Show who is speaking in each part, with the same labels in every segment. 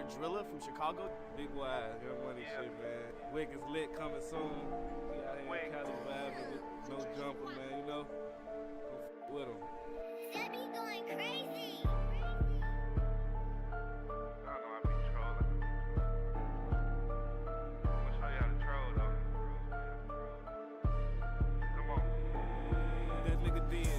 Speaker 1: Young Driller from Chicago.
Speaker 2: Big Wise, Young Money shit, man. Wick is lit, coming soon. We out here in Cali vibing with no jumper, man, you know? Go f with him.
Speaker 3: That be going crazy.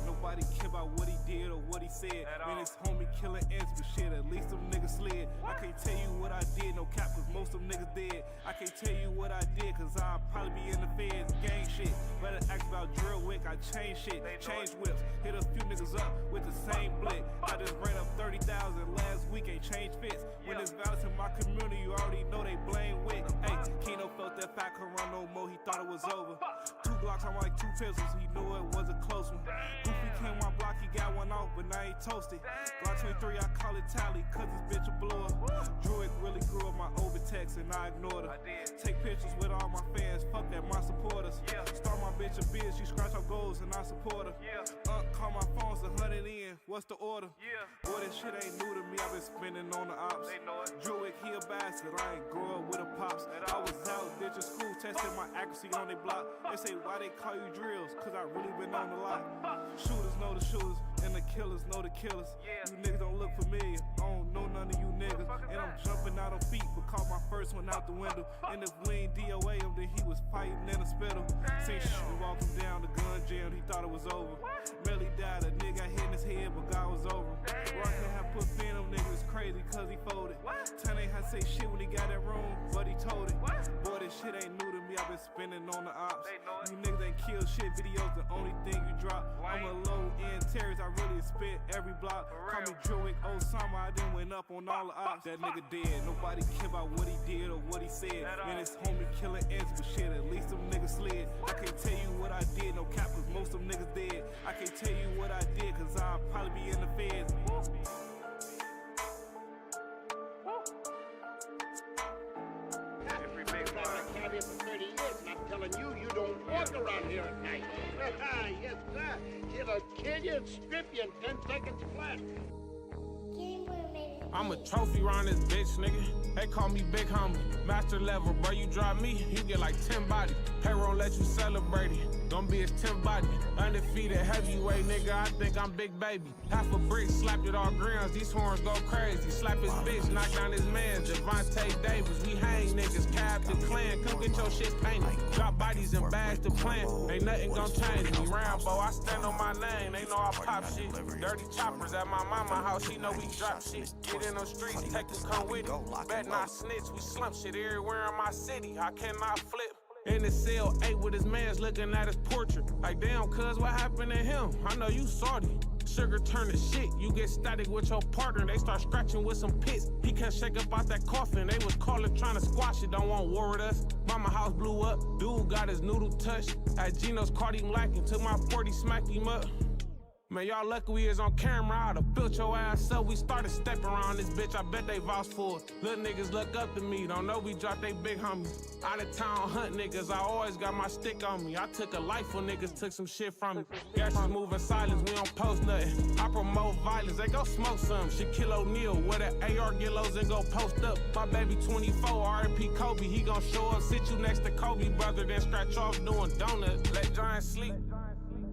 Speaker 2: Nobody care about what he did or what he said. Man, his homie killing ends, but shit, at least them niggas slid. I can't tell you what I did, no cap, cause most of them niggas dead. I can't tell you what I did, cause I'll probably be in the feds, gang shit. Better ask about drill wick, I change shit, change whips. Hit a few niggas up with the same blick. I just ran up 30,000 last week, ain't changed fits. When it's violence in my community, you already know they blame wick. Hey, Keno felt that fat could run no more, he thought it was over. 2 Glocks on like 2 pistols, he knew it was a close one. Goofy came my block, he got one off, but now he toasted. Glock 23, I call it tally, cause this bitch a blower. Druid really grew up my overtext and I ignored her. Take pictures with all my fans, fuck that, my supporters. Start my bitch a bitch, she scratch our goals and I support her. Call my phone's 100 in, what's the order? Boy, this shit ain't new to me, I been spending on the ops. Druid, he a bastard, I ain't grow up with a pops. I was out, ditching school, testing my accuracy on they block. They say, why they call you drills? Cause I really been on the lot. Shooters know the shooters, and the killers know the killers. You niggas don't look familiar, I don't know none of you niggas. And I'm jumping out on feet, but caught my first one out the window. And if we ain't DOA him, then he was fighting in a spittle. Seen shit walk him down, the gun jammed, he thought it was over. Melly died, a nigga got hit in his head, but God was over him. Rocket had put fin on niggas crazy, cause he folded. Tan ain't had to say shit when he got that room, but he told it. Boy, this shit ain't new to me, I been spending on the ops. You niggas ain't kill shit, videos the only thing you drop. I'm a low-end terrorist, I really spit every block. Call me Druid, Osama, I done went up on all the ops. That nigga dead, nobody care about what he did or what he said. Man, his homie killing ends, but shit, at least them niggas slid. I can't tell you what I did, no cap, cause most of them niggas dead. I can't tell you what I did, cause I'll probably be in the feds.
Speaker 4: I've been for 30 years, and I'm telling you, you don't walk around here at night. Yes, sir. It'll kill you and strip you in 10 seconds flat.
Speaker 5: I'm a trophy round this bitch, nigga. They call me big homie. Master level, bro, you drop me, you get like 10 bodies. Payroll let you celebrate it. Gonna be his 10 body. Undefeated heavyweight, nigga, I think I'm big baby. Half a brick, slapped it all grams, these horns go crazy. Slap his bitch, knock down his man, Javante Davis. We hang niggas, Captain Clan, come get your shit painted. Drop bodies and bags to plan, ain't nothing gon' change me. Rambo, I stand on my name, they know I pop shit. Dirty choppers at my mama house, she know we drop shit. Get in those streets, take this come with it. Bet not snitch, we slump shit everywhere in my city. I cannot flip. In the cell, 8 with his mans looking at his portrait. Like, damn, cuz, what happened to him? I know you salty. Sugar turn to shit, you get static with your partner. They start scratching with some pits. He can't shake up out that coffin. They was calling, trying to squash it. Don't want war with us. Mama house blew up. Dude got his noodle touched. At Geno's, caught him lacking. Took my 40, smacked him up. Man, y'all lucky we is on camera. I'd have built your ass up. We started stepping around this bitch. I bet they vouch for it. Little niggas look up to me. Don't know we dropped they big homies. Out of town hunt niggas. I always got my stick on me. I took a life when niggas took some shit from me. Gashers moving silence. We don't post nothing. I promote violence. They go smoke some. Shaquille O'Neal with an AR Gillos and go post up. My baby 24. R.I.P. Kobe. He gon' show up. Sit you next to Kobe, brother. Then scratch off doing donuts. Let Giants sleep.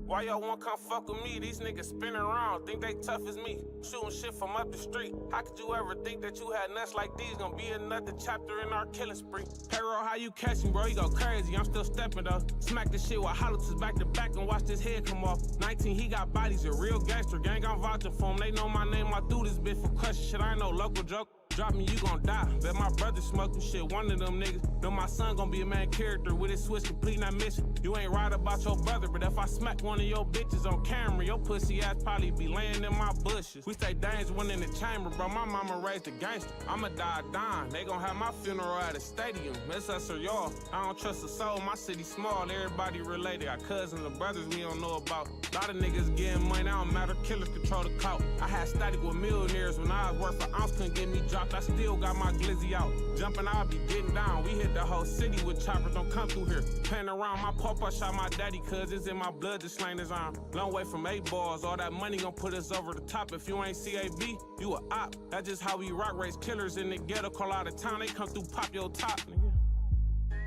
Speaker 5: Why y'all won't come fuck with me? These niggas spinning around, think they tough as me. Shooting shit from up the street. How could you ever think that you had nuts like these? Gonna be another chapter in our killing spree. Payroll, how you catch me, bro? You go crazy, I'm still stepping though. Smack this shit with hollers back to back and watch this head come off. 19, he got bodies, a real gangster. Gang, I'm vouching for him. They know my name, I do this bitch for crushing shit. I ain't no local joke. Drop me, you gon' die. Bet my brother smoking shit, one of them niggas. Know my son gon' be a main character with his switch complete, not mission. You ain't right about your brother, but if I smack one of your bitches on camera, your pussy ass probably be laying in my bushes. We stay dangerous when in the chamber, bro. My mama raised a gangster. I'ma die dying. They gon' have my funeral at a stadium. It's us or y'all. I don't trust a soul. My city small, everybody related. Got cousins and brothers we don't know about. Lot of niggas getting money, I don't matter. Killers control the clout. I had static with millionaires when I was worth an ounce, couldn't get me dropped popped, I still got my glizzy out. Jumping, I'll be getting down. We hit the whole city with choppers, don't come through here. Playing around, my papa shot my daddy, cause it's in my blood to slang his arm. Long way from 8 balls, all that money gon' put us over the top. If you ain't CAB, you a op. That's just how we rock, race killers in the ghetto, call out of town, they come through, pop your top, nigga.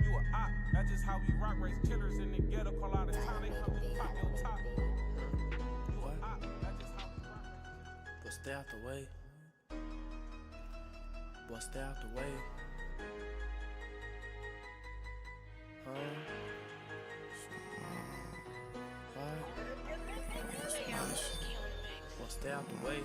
Speaker 5: You a op. That's just how we rock, race killers in the ghetto, call out of town, they come through, pop your top. You a op. That's just how we rock.
Speaker 1: But stay out the way. But stay out the way. Huh? Well, stay out the way.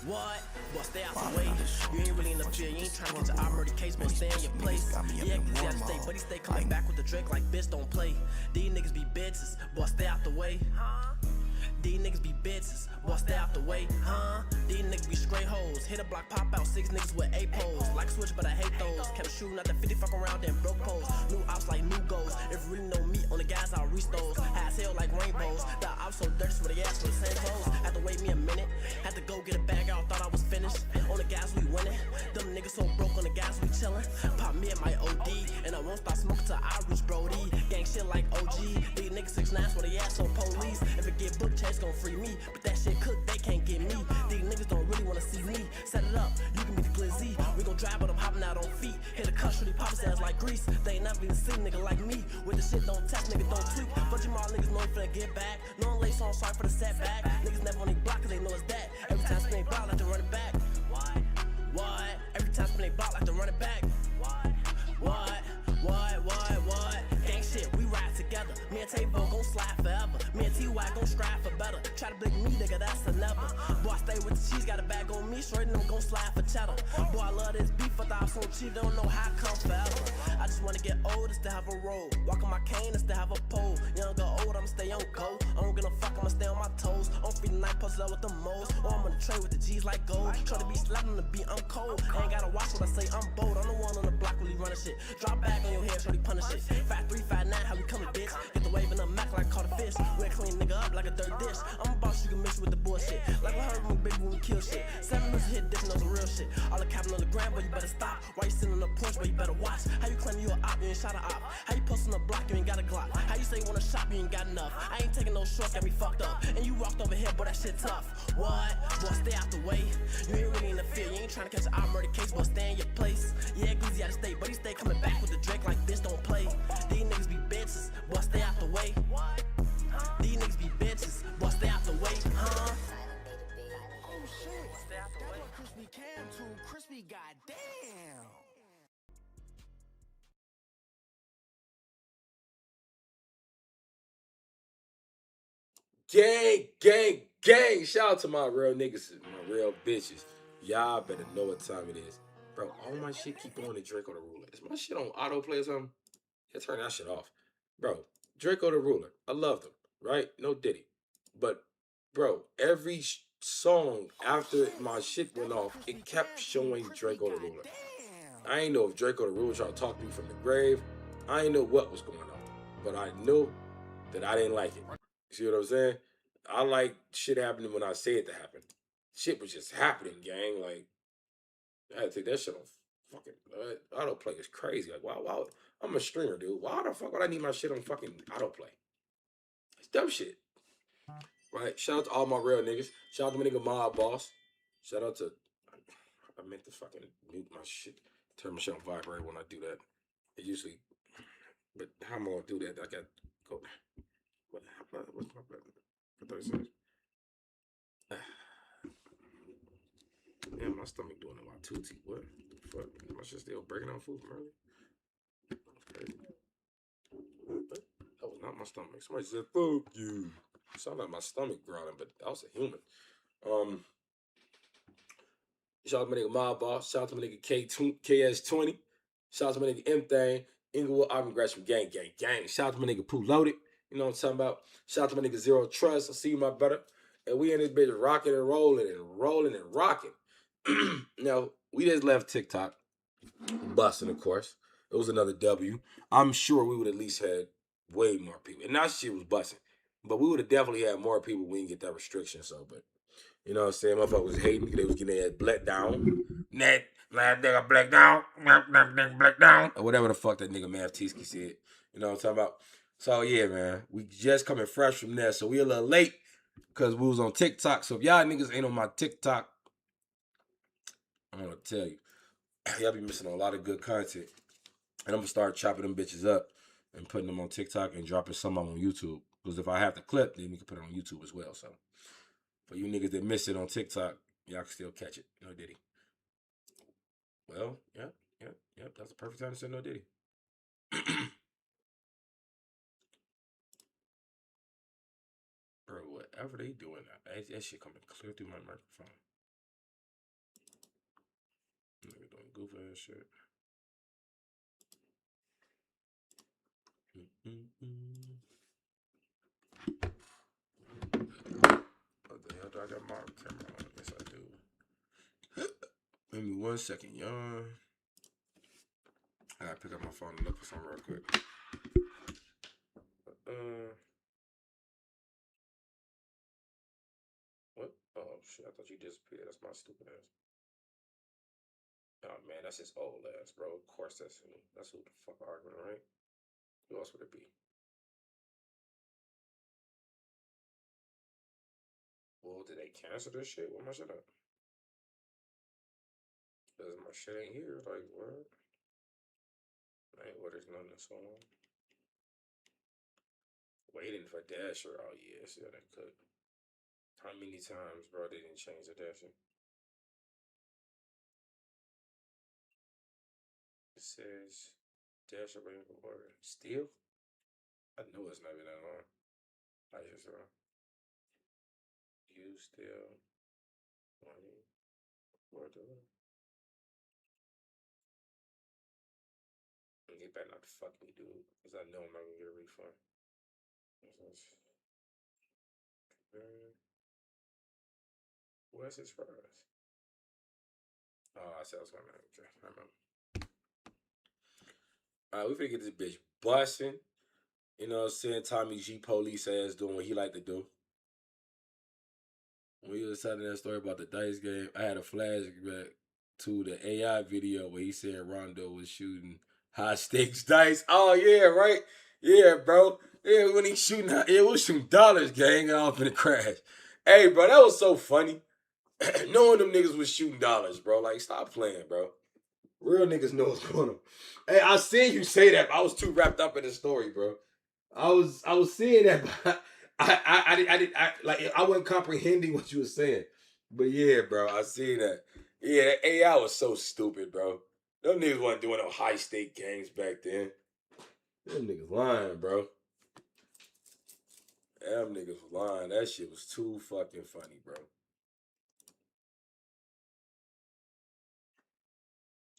Speaker 1: What? Well, stay out the way. You ain't really in the field. You ain't trying to get your murder case, but stay in your place. Yeah, cause you gotta stay, but he stay coming back with the Drake like bitch don't play. These niggas be bitches, boy, stay out the way. These niggas be bitches, boy, stay out the way, huh? These niggas be straight hoes. Hit a block, pop out 6 niggas with 8 poles. Like switch, but I hate those. Kept shooting at the 50, fuck around, then broke poles. New ops like new goals. If you really know me on the guys, I'll reach those. High as hell like rainbows. The ops so dirty, so they ask for the same clothes. Had to wait me a minute. Had to go get a bag out, thought I was finished. On the guys, we winning. Them niggas so broke on the guys, we chillin'. Pop me at my OD. And I won't stop smoking till I reach Brody. Gang shit like OG. These niggas 6'9", so they ass on police. If it get booked, Chase gon' free me. But that shit cook, they can't get me. These niggas don't really wanna see me. Set it up, you can be the glizzy. We gon' drive, but I'm hopping out on feet. Hit a cuss, really pop his ass like grease. They ain't never even seen a nigga like me. With the shit don't test, nigga don't tweak. But you all niggas know you finna get back. No one lace on, sorry for the setback. Niggas never on they block, cause they know it's that. Every time spin they block, like to run it back. What? Every time spin they block, like to run it back. What? Gang shit, we ride together. Me and Tavo gon' slide forever. Me and T.Y. gon' strive for better. Try to blick me, nigga, that's a never. Boy, I stay with the cheese, got a bag on me. Straight them gon' slide for cheddar. Boy, I love this beef, but I so cheap, don't know how it come forever. I just wanna get old, just to have a roll. Walk on my cane, just to have a pole. Young or old, I'ma stay on go. I don't give a fuck, I'ma stay on my toes. I'm feeling like puzzle up with the moles. Or I'm on the tray with the G's like gold. Try to be slapping on the beat, I'm cold. I ain't gotta watch what I say, I'm bold. I'm the one on the block really running shit. Drop back on your head, shorty punish it. 5'3", 5'9", how we coming, bitch? Get the wave in the Mac like caught a fish. We ain't clean nigga up like a dirt dish. I'm a boss, you can mix with the bullshit. Like we heard from baby when we kill shit. 7 was a hit, this knows the real shit. All the capping on the ground, but you better stop. Why you sitting on the porch, but you better watch? How you claim you a op, you ain't shot a op? How you post on the block, you ain't got a Glock? How you say you wanna shop, you ain't got enough? I ain't taking no shorts, got me fucked up. And you walked over here, boy, that shit tough. What? Boy, stay out the way. You ain't really in the field, you ain't trying to catch an murder case, boy, stay in your place. Yeah, Glizzy out of state, but he stay coming back with the Drake like bitch don't play. These niggas be bitches, boy, stay out the way. These niggas be bitches, boy, stay out the way, huh?
Speaker 6: Oh shit, that's what Crispy came to. Crispy, goddamn.
Speaker 7: Gang. Shout out to my real niggas, my real bitches. Y'all better know what time it is. Bro, all my shit keep on the Draco the Ruler. Is my shit on autoplay or something? Yeah, turn that shit off. Bro, Draco the Ruler. I loved him, right? No Diddy. But, bro, every song after my shit went off, it kept showing Draco the Ruler. I ain't know if Draco the Ruler tried to talk to me from the grave. I ain't know what was going on. But I knew that I didn't like it. You see what I'm saying? I like shit happening when I say it to happen. Shit was just happening, gang. Like, I had to take that shit off. Fucking autoplay is crazy. Like, why? I'm a streamer, dude. Why the fuck would I need my shit on fucking autoplay? It's dumb shit. Right? Shout out to all my real niggas. Shout out to my nigga Mob Boss. Shout out to... I meant to fucking mute my shit. Turn my shit on vibrate when I do that. It usually... But how am I gonna do that? I got... Go... What's my button? For 30 seconds. Damn, my stomach doing a lot. Tootsie. What the fuck? My shit still breaking out food from earlier? That's crazy. That was not my stomach. Somebody said, fuck you. It sounded like my stomach growling, but I was a human. Shout out to my nigga Mob Boss. Shout out to my nigga KS20. Shout out to my nigga M-Thing. Inglewood, Ivan Gresham, gang. Shout out to my nigga Pooh Loaded. You know what I'm talking about? Shout out to my nigga Zero Trust. I see you, my brother. And we in this bitch rocking and rolling and rocking. Now, we just left TikTok. Busting, of course. It was another W. I'm sure we would at least had way more people. And that shit was busting. But we would have definitely had more people. We didn't get that restriction. So, but You know what I'm saying? Motherfuckers was hating. They was getting their black down. That nigga black down. Black down. Or whatever the fuck that nigga Mav Tisky said. You know what I'm talking about? So, yeah, man. We just coming fresh from there. So, we a little late because we was on TikTok. So, if y'all niggas ain't on my TikTok, I'm going to tell you. Y'all be missing a lot of good content. And I'm going to start chopping them bitches up and putting them on TikTok and dropping some of them on YouTube. Because if I have the clip, then we can put it on YouTube as well. So, for you niggas that miss it on TikTok, y'all can still catch it. No Diddy. Well, yep. That's the perfect time to say no Diddy. Bro, whatever they doing, that shit coming clear through my microphone. Nigga doing goof ass shit. What the hell do I got my camera on? Yes, I do. Give me 1 second, y'all. I gotta pick up my phone and look for something real quick. What? Oh shit! I thought you disappeared. That's my stupid ass. Oh man, that's his old ass, bro. Of course, that's who the fuck arguing, right? Who else would it be? Well, did they cancel this shit? Where my shit at? Cause my shit ain't here. Like what? Like what? There's nothing so long. Waiting for Dasher. Oh yeah, see how that could. How many times, bro? They didn't change the Dasher. It says Dasher waiting for order. Still? I know it's not been that long. I just you still waiting for the. They better not fuck me, dude, because I know I'm not gonna get a refund. Where's his fries? Oh, I said I was gonna. Okay, I remember. All right, we finna get this bitch busting. You know what I'm saying? Tommy G police ass doing what he like to do. When he was telling that story about the dice game, I had a flashback to the AI video where he said Rondo was shooting high stakes dice. Oh yeah, right? Yeah, bro. Yeah, when he shooting, it was shooting dollars, gang, and off in the crash. Hey, bro, that was so funny. Knowing them niggas was shooting dollars, bro. Like, stop playing, bro. Real niggas know what's going on. Hey, I seen you say that, but I was too wrapped up in the story, bro. I was seeing that, but I wasn't comprehending what you were saying. But yeah, bro, I seen that. Yeah, that AI was so stupid, bro. Them niggas wasn't doing no high stake games back then. Them niggas lying, bro. Them niggas was lying. That shit was too fucking funny, bro.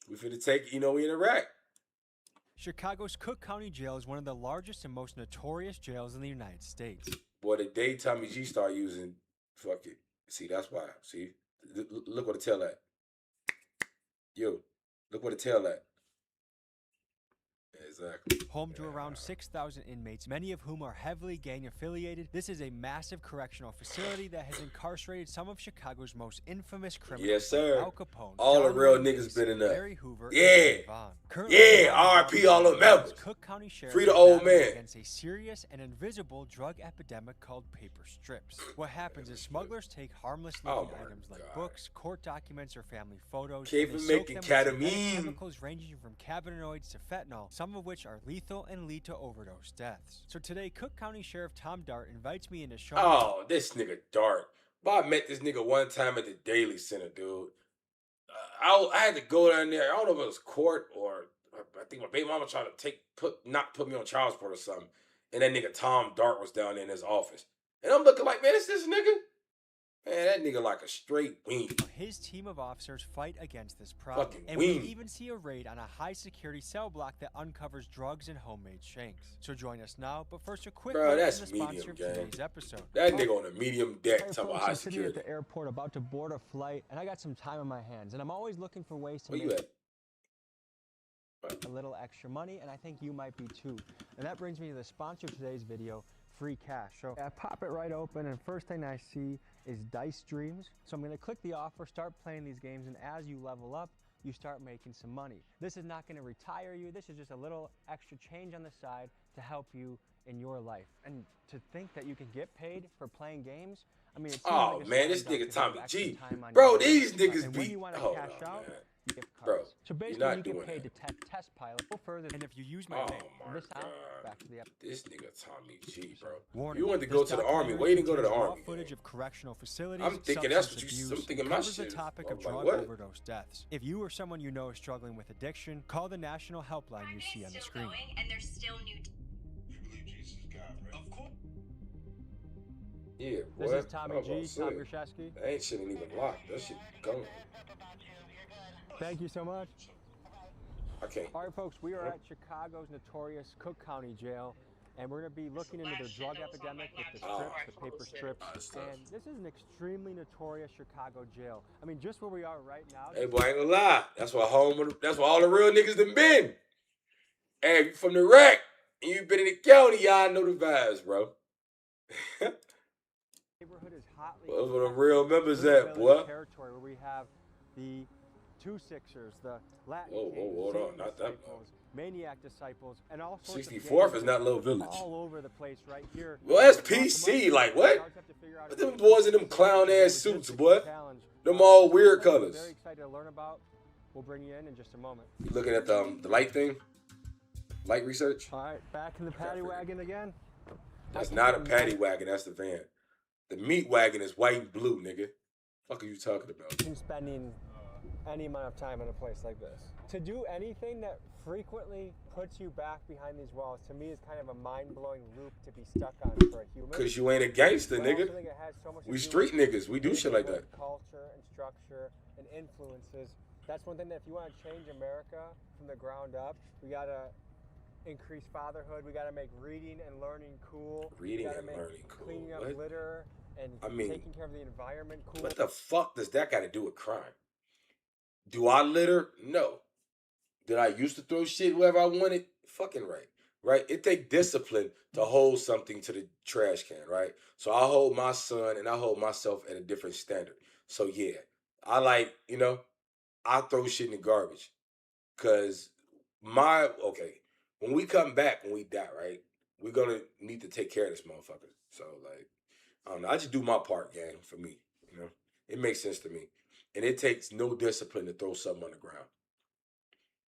Speaker 7: We finna take, we in Iraq.
Speaker 8: Chicago's Cook County Jail is one of the largest and most notorious jails in the United States.
Speaker 7: Boy, the day Tommy G started using, fuck it. See, that's why. See, look what it tell at. Yo, look what it tell at. Exactly.
Speaker 8: Home to around 6,000 inmates, many of whom are heavily gang affiliated, this is a massive correctional facility that has incarcerated some of Chicago's most infamous criminals.
Speaker 7: Yes, sir.
Speaker 8: Al Capone,
Speaker 7: all the real niggas been in there. Larry Hoover, RP all of them members.
Speaker 8: Cook County Sheriff
Speaker 7: free the old man.
Speaker 8: Against a serious and invisible drug epidemic called paper strips. What happens is smugglers take harmless looking items like books, court documents, or family photos, and they soak them with chemicals ranging from cannabinoids to fentanyl, some of which are lethal and lead to overdose deaths. So today, Cook County Sheriff Tom Dart invites me in to show me.
Speaker 7: Oh, this nigga Dart. But I met this nigga one time at the Daily Center, dude. I had to go down there. I don't know if it was court or I think my baby mama tried to not put me on child support or something. And that nigga Tom Dart was down there in his office. And I'm looking like, man, it's this nigga? Man, that nigga like a straight weenie.
Speaker 8: His team of officers fight against this problem.
Speaker 7: Fucking
Speaker 8: and
Speaker 7: weenie.
Speaker 8: we even see a raid on a high-security cell block that uncovers drugs and homemade shanks. So join us now, but first a quick word
Speaker 7: that's
Speaker 8: from the sponsor of
Speaker 7: medium,
Speaker 8: today's episode.
Speaker 7: That nigga on a medium deck talking about high
Speaker 8: I'm sitting
Speaker 7: security.
Speaker 8: at the airport about to board a flight, and I got some time on my hands, and I'm always looking for ways to
Speaker 7: Where
Speaker 8: make
Speaker 7: you at?
Speaker 8: a little extra money, and I think you might be too. And that brings me to the sponsor of today's video, free cash. So I pop it right open, and first thing I see is Dice Dreams. So I'm gonna click the offer, start playing these games, and as you level up, you start making some money. This is not gonna retire you. This is just a little extra change on the side to help you in your life. And to think that you can get paid for playing games, I mean, it
Speaker 7: oh
Speaker 8: like
Speaker 7: man, this nigga Tommy
Speaker 8: extra
Speaker 7: G,
Speaker 8: time on
Speaker 7: bro,
Speaker 8: your
Speaker 7: these
Speaker 8: phone.
Speaker 7: niggas
Speaker 8: And
Speaker 7: be.
Speaker 8: when you want to
Speaker 7: Hold
Speaker 8: cash
Speaker 7: on,
Speaker 8: out,
Speaker 7: man.
Speaker 8: gift
Speaker 7: Bro,
Speaker 8: cards. So
Speaker 7: you're
Speaker 8: basically,
Speaker 7: not
Speaker 8: you
Speaker 7: doing
Speaker 8: get paid
Speaker 7: that.
Speaker 8: to test pilot. Go further, and if you use my
Speaker 7: Oh
Speaker 8: name,
Speaker 7: my
Speaker 8: this out,
Speaker 7: God.
Speaker 8: back to the episode.
Speaker 7: This nigga Tommy G, bro.
Speaker 8: Warning,
Speaker 7: You want to
Speaker 8: this
Speaker 7: go to the army?
Speaker 8: documentary
Speaker 7: Wait and go to the
Speaker 8: contains raw
Speaker 7: army.
Speaker 8: footage
Speaker 7: gang.
Speaker 8: of correctional facilities.
Speaker 7: I'm thinking that's what
Speaker 8: substance
Speaker 7: you.
Speaker 8: abuse,
Speaker 7: I'm thinking
Speaker 8: and
Speaker 7: my
Speaker 8: covers
Speaker 7: shit.
Speaker 8: the topic
Speaker 7: I'm
Speaker 8: of
Speaker 7: like,
Speaker 8: drug
Speaker 7: what?
Speaker 8: overdose deaths. If you or someone you know is struggling with addiction, call the national helpline you see on the screen.
Speaker 3: And there's still new.
Speaker 7: Yeah, boy.
Speaker 8: This is Tommy
Speaker 7: I was
Speaker 8: G,
Speaker 7: about to say,
Speaker 8: Tom Grishesky.
Speaker 7: That ain't shit ain't even locked. That shit gone.
Speaker 8: Thank you so much.
Speaker 7: I can't.
Speaker 8: All right, folks, we are at Chicago's notorious Cook County Jail, and we're going to be looking into the drug epidemic with the strips, the paper strips, and this is an extremely notorious Chicago jail. I mean, just where we are right now.
Speaker 7: Hey, boy, I ain't gonna lie. That's why that's why all the real niggas done been. Hey, if you from the rack and you been in the county, y'all know the vibes, bro.
Speaker 8: Neighborhood is hotly.
Speaker 7: Those where the real members
Speaker 8: Blue
Speaker 7: at,
Speaker 8: Village
Speaker 7: boy.
Speaker 8: Territory where we have the 2-6ers, the Latin
Speaker 7: Whoa,
Speaker 8: Kings,
Speaker 7: hold on,
Speaker 8: Satan
Speaker 7: not that
Speaker 8: disciples, Maniac disciples, and all sorts of
Speaker 7: 64th
Speaker 8: gangs
Speaker 7: is not Little Village.
Speaker 8: all over the place right here.
Speaker 7: Well, that's PC. Like, what? What them boys in them clown-ass suits, boy? Them all weird colors.
Speaker 8: Very excited to learn about. We'll bring you in just a moment.
Speaker 7: You looking at the light thing? Light research?
Speaker 8: All right, back in the paddy wagon again.
Speaker 7: That's not a paddy wagon, that's the van. The meat wagon is white and blue, nigga. Fuck are you talking about?
Speaker 8: I'm spending any amount of time in a place like this. To do anything that frequently puts you back behind these walls, to me, is kind of a mind-blowing loop to be stuck on for a human.
Speaker 7: Cause you ain't a gangster,
Speaker 8: But I also
Speaker 7: nigga.
Speaker 8: think it has so much to
Speaker 7: We
Speaker 8: do
Speaker 7: street
Speaker 8: with
Speaker 7: niggas. We do shit like that.
Speaker 8: Culture and structure and influences. That's one thing that if you want to change America from the ground up, we gotta increase fatherhood. We gotta make reading and learning cool.
Speaker 7: Reading
Speaker 8: we gotta
Speaker 7: and
Speaker 8: make
Speaker 7: learning cool.
Speaker 8: cleaning up
Speaker 7: What?
Speaker 8: litter and
Speaker 7: I mean,
Speaker 8: taking care of the environment cool.
Speaker 7: What the fuck does that got to do with crime? Do I litter? No. Did I used to throw shit wherever I wanted? Fucking right. Right? It take discipline to hold something to the trash can, right? So I hold my son and I hold myself at a different standard. So yeah, I like, I throw shit in the garbage. Cause when we come back, when we die, right? We're gonna need to take care of this motherfucker. So like, I don't know. I just do my part, gang, for me. It makes sense to me. And it takes no discipline to throw something on the ground.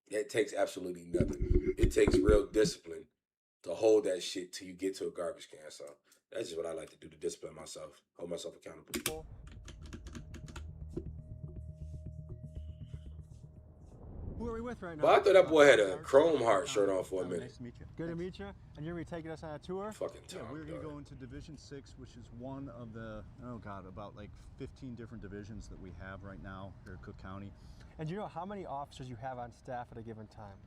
Speaker 7: It takes absolutely nothing. It takes real discipline to hold that shit till you get to a garbage can. So that's just what I like to do, to discipline myself, hold myself accountable.
Speaker 8: Who are we with right now?
Speaker 7: But I thought that boy had a Chrome Heart shirt on for a minute.
Speaker 9: Nice to meet you.
Speaker 8: Good to meet you. And you're going to be taking us on a tour?
Speaker 7: Fucking
Speaker 9: Yeah,
Speaker 7: Tom.
Speaker 9: we're going to go into Division 6, which is one of the, about like 15 different divisions that we have right now here at Cook County.
Speaker 8: And do you know how many officers you have on staff at a given time?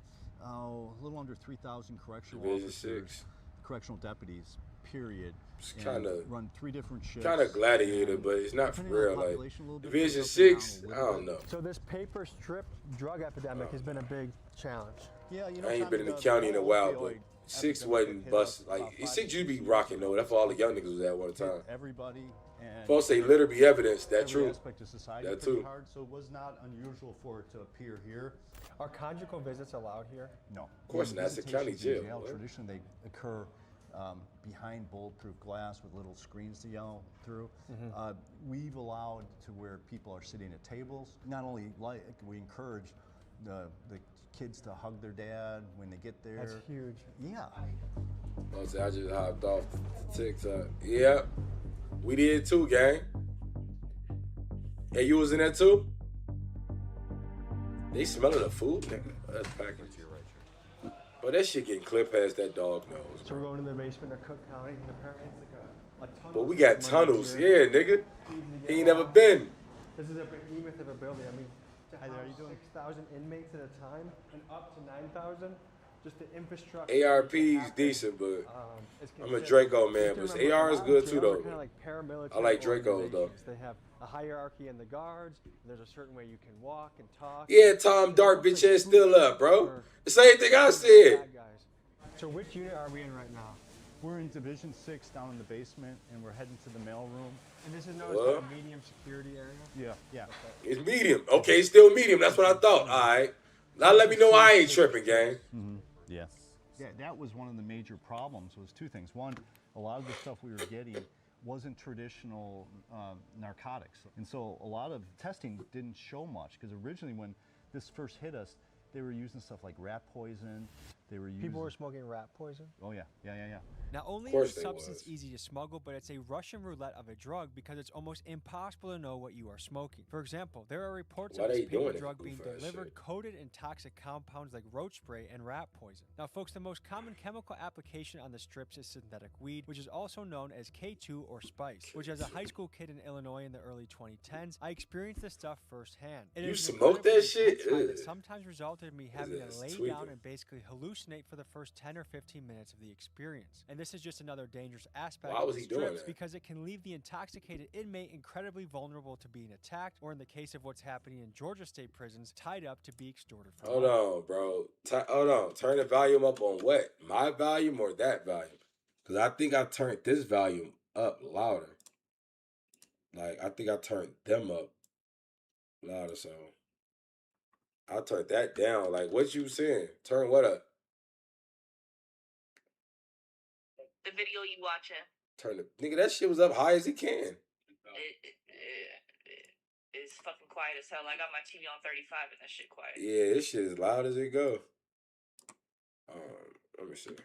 Speaker 9: Oh, a little under 3,000 correctional
Speaker 7: Division
Speaker 9: officers,
Speaker 7: 6.
Speaker 9: correctional deputies, period.
Speaker 7: It's
Speaker 9: and
Speaker 7: kinda-
Speaker 9: run 3 different shifts.
Speaker 7: Kind of gladiator,
Speaker 9: and
Speaker 7: but it's not for
Speaker 9: depending on the
Speaker 7: real. Like
Speaker 9: population a little bit,
Speaker 7: Division
Speaker 9: goes up and down
Speaker 7: 6,
Speaker 9: a
Speaker 7: I
Speaker 9: little
Speaker 7: don't
Speaker 9: bit.
Speaker 7: know.
Speaker 8: So this paper strip drug epidemic has been a big challenge.
Speaker 9: Yeah,
Speaker 7: I ain't been in the
Speaker 9: Tommy,
Speaker 7: county in a
Speaker 9: whole
Speaker 7: while, but
Speaker 9: opioid
Speaker 7: 6
Speaker 9: epidemic
Speaker 7: wasn't
Speaker 9: hit
Speaker 7: bust.
Speaker 9: us
Speaker 7: Like
Speaker 9: about 5
Speaker 7: 6 you be
Speaker 9: years
Speaker 7: rocking
Speaker 9: ago.
Speaker 7: though. That's where all the young niggas was at one
Speaker 9: Hit
Speaker 7: time.
Speaker 9: everybody and
Speaker 7: Folks say litter be evidence. That
Speaker 9: every
Speaker 7: true.
Speaker 9: aspect of society
Speaker 7: That
Speaker 9: pretty
Speaker 7: too.
Speaker 9: hard, so it was not unusual for it to appear here.
Speaker 8: Are conjugal visits allowed here?
Speaker 9: No.
Speaker 7: Of course
Speaker 9: The
Speaker 7: not. It's a county
Speaker 9: visitations in
Speaker 7: jail, boy.
Speaker 9: Traditionally, they occur behind bulletproof glass with little screens to yell through. We've allowed to where people are sitting at tables. Not only we encourage the kids to hug their dad when they get there.
Speaker 8: That's huge.
Speaker 9: Yeah.
Speaker 7: I just hopped off TikTok. Yeah, we did too, gang. Hey, you was in that too? They smelling the food, nigga. That's packaged. But that shit getting clipped past that dog nose.
Speaker 8: So we're going to the basement of Cook County, and apparently it's like a tunnel.
Speaker 7: But we got tunnels, yeah, nigga. He ain't never been.
Speaker 8: This is a behemoth of a building. I mean, to
Speaker 9: Hi there,
Speaker 8: house
Speaker 9: how you doing?
Speaker 8: 6,000 inmates at a time and up to 9,000, just the infrastructure.
Speaker 7: ARP's decent, but
Speaker 8: is
Speaker 7: I'm a
Speaker 8: considered.
Speaker 7: Draco
Speaker 8: You
Speaker 7: man,
Speaker 8: have to
Speaker 7: but
Speaker 8: remember,
Speaker 7: AR is
Speaker 8: a lot
Speaker 7: good
Speaker 8: of
Speaker 7: too,
Speaker 8: jails are
Speaker 7: though.
Speaker 8: kinda like paramilitary
Speaker 7: I like Dracos, though.
Speaker 8: organizations. They have a hierarchy in the guards. And there's a certain way you can walk and talk.
Speaker 7: Yeah, Tom Dart, bitch ass still up, bro. The same thing I said.
Speaker 8: Bad guys. So which unit are we in right now?
Speaker 9: We're in Division 6 down in the basement, and we're heading to the mail room.
Speaker 8: And this is known as like a medium security area?
Speaker 9: Yeah.
Speaker 7: Okay. It's medium. Okay, it's still medium. That's what I thought. All right. Now let me know I ain't tripping, gang.
Speaker 9: Yeah, that was one of the major problems, was two things. One, a lot of the stuff we were getting wasn't traditional narcotics. And so a lot of testing didn't show much, because originally when this first hit us, they were using stuff like rat poison.
Speaker 8: People were smoking rat poison?
Speaker 9: Oh, yeah.
Speaker 8: Not only is the substance easy to smuggle, but it's a Russian roulette of a drug because it's almost impossible to know what you are smoking. For example, there are reports of this paper drug being delivered coated in toxic compounds like roach spray and rat poison. Now, folks, the most common chemical application on the strips is synthetic weed, which is also known as K2 or spice, which as a high school kid in Illinois in the early 2010s, I experienced this stuff firsthand.
Speaker 7: You smoked that shit?
Speaker 8: It sometimes resulted in me having to lay down and basically hallucinate for the first 10 or 15 minutes of the experience. And this is just another dangerous aspect of the strips because it can leave the intoxicated inmate incredibly vulnerable to being attacked, or in the case of what's happening in Georgia state prisons, tied up to be extorted from.
Speaker 7: Hold on, bro. Hold on. Turn the volume up on what? My volume or that volume? Because I think I turned this volume up louder. Like, I think I turned them up louder, so I turned that down. Like, what you saying? Turn what up?
Speaker 10: The video you watching.
Speaker 7: Turn the nigga. That shit was up high as it can.
Speaker 10: It's fucking quiet as hell. I got my TV on 35 and that shit quiet.
Speaker 7: Yeah, this shit is loud as it go. Let me see.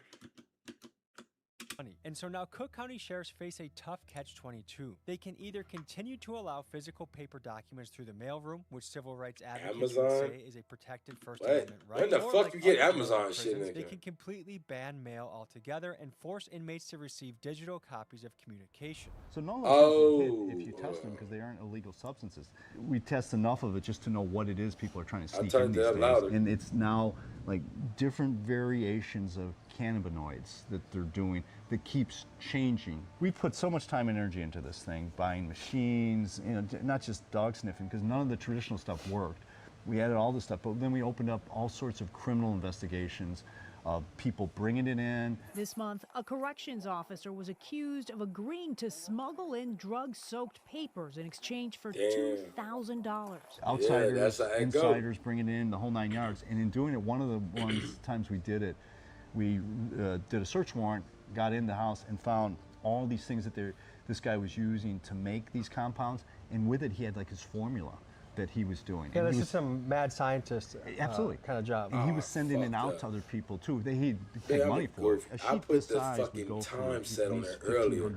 Speaker 8: And so now Cook County sheriffs face a tough catch-22. They can either continue to allow physical paper documents through the mailroom, which civil rights advocates would say is a protected First Amendment right.
Speaker 7: When the fuck you get Amazon shit, nigga?
Speaker 8: They can completely ban mail altogether and force inmates to receive digital copies of communication.
Speaker 9: So none of those things will hit if you test them because they aren't illegal substances. We test enough of it just to know what it is people are trying to sneak in these days. And it's now like different variations of cannabinoids that they're doing that keeps changing. We put so much time and energy into this thing, buying machines, not just dog sniffing, because none of the traditional stuff worked. We added all this stuff, but then we opened up all sorts of criminal investigations of people bringing it in.
Speaker 11: This month, a corrections officer was accused of agreeing to smuggle in drug-soaked papers in exchange for $2,000.
Speaker 9: Outsiders, insiders bringing it in, the whole 9 yards. And in doing it, one of the times we did it, we did a search warrant, got in the house, and found all these things that this guy was using to make these compounds. And with it, he had like his formula that he was doing.
Speaker 8: Yeah, this is some mad scientist
Speaker 9: absolutely
Speaker 8: kind of job.
Speaker 9: And he was sending it out to other people too. He'd take money for it.
Speaker 7: I put the fucking time set on there earlier.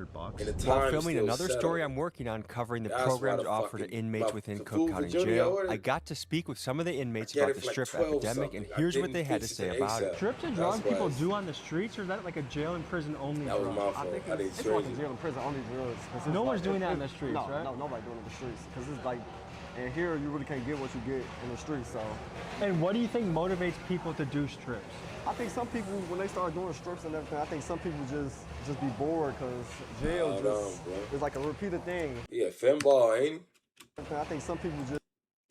Speaker 8: While filming another story I'm working on covering the programs offered to inmates within Cook County Jail, I got to speak with some of the inmates about the strip epidemic, and here's what they had to say about it. Strips a drug people do on the streets, or is that like a jail and prison only drug?
Speaker 7: That was my fault. I think
Speaker 12: it's like a jail and prison only drugs.
Speaker 8: No one's doing that in the streets, right?
Speaker 12: No, nobody doing it in the streets. Because it's like, and here you really can't get what you get in the streets, so.
Speaker 8: And what do you think motivates people to do strips?
Speaker 12: I think some people, when they start doing strips and everything, I think some people just be bored because jail is like a repeated thing.
Speaker 7: Yeah, Femball, ain't
Speaker 12: he? I think some people just.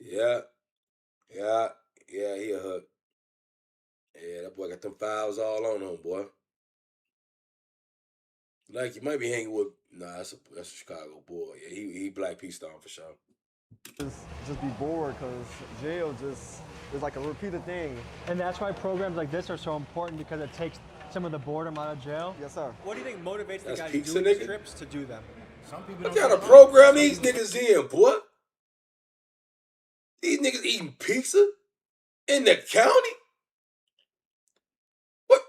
Speaker 7: Yeah, he a hook. Yeah, that boy got them files all on him, boy. Like, you might be hanging with, that's a Chicago boy. Yeah, he Black Peace Stone for sure.
Speaker 12: Just be bored because jail is like a repeated thing.
Speaker 8: And that's why programs like this are so important, because it takes some of the boredom out of jail.
Speaker 12: Yes, sir.
Speaker 8: What do you think motivates the guys
Speaker 7: pizza,
Speaker 8: doing
Speaker 7: nigga?
Speaker 8: strips to do them?
Speaker 13: Some people
Speaker 7: What kind of program these niggas in, boy? These niggas eating pizza in the county? What?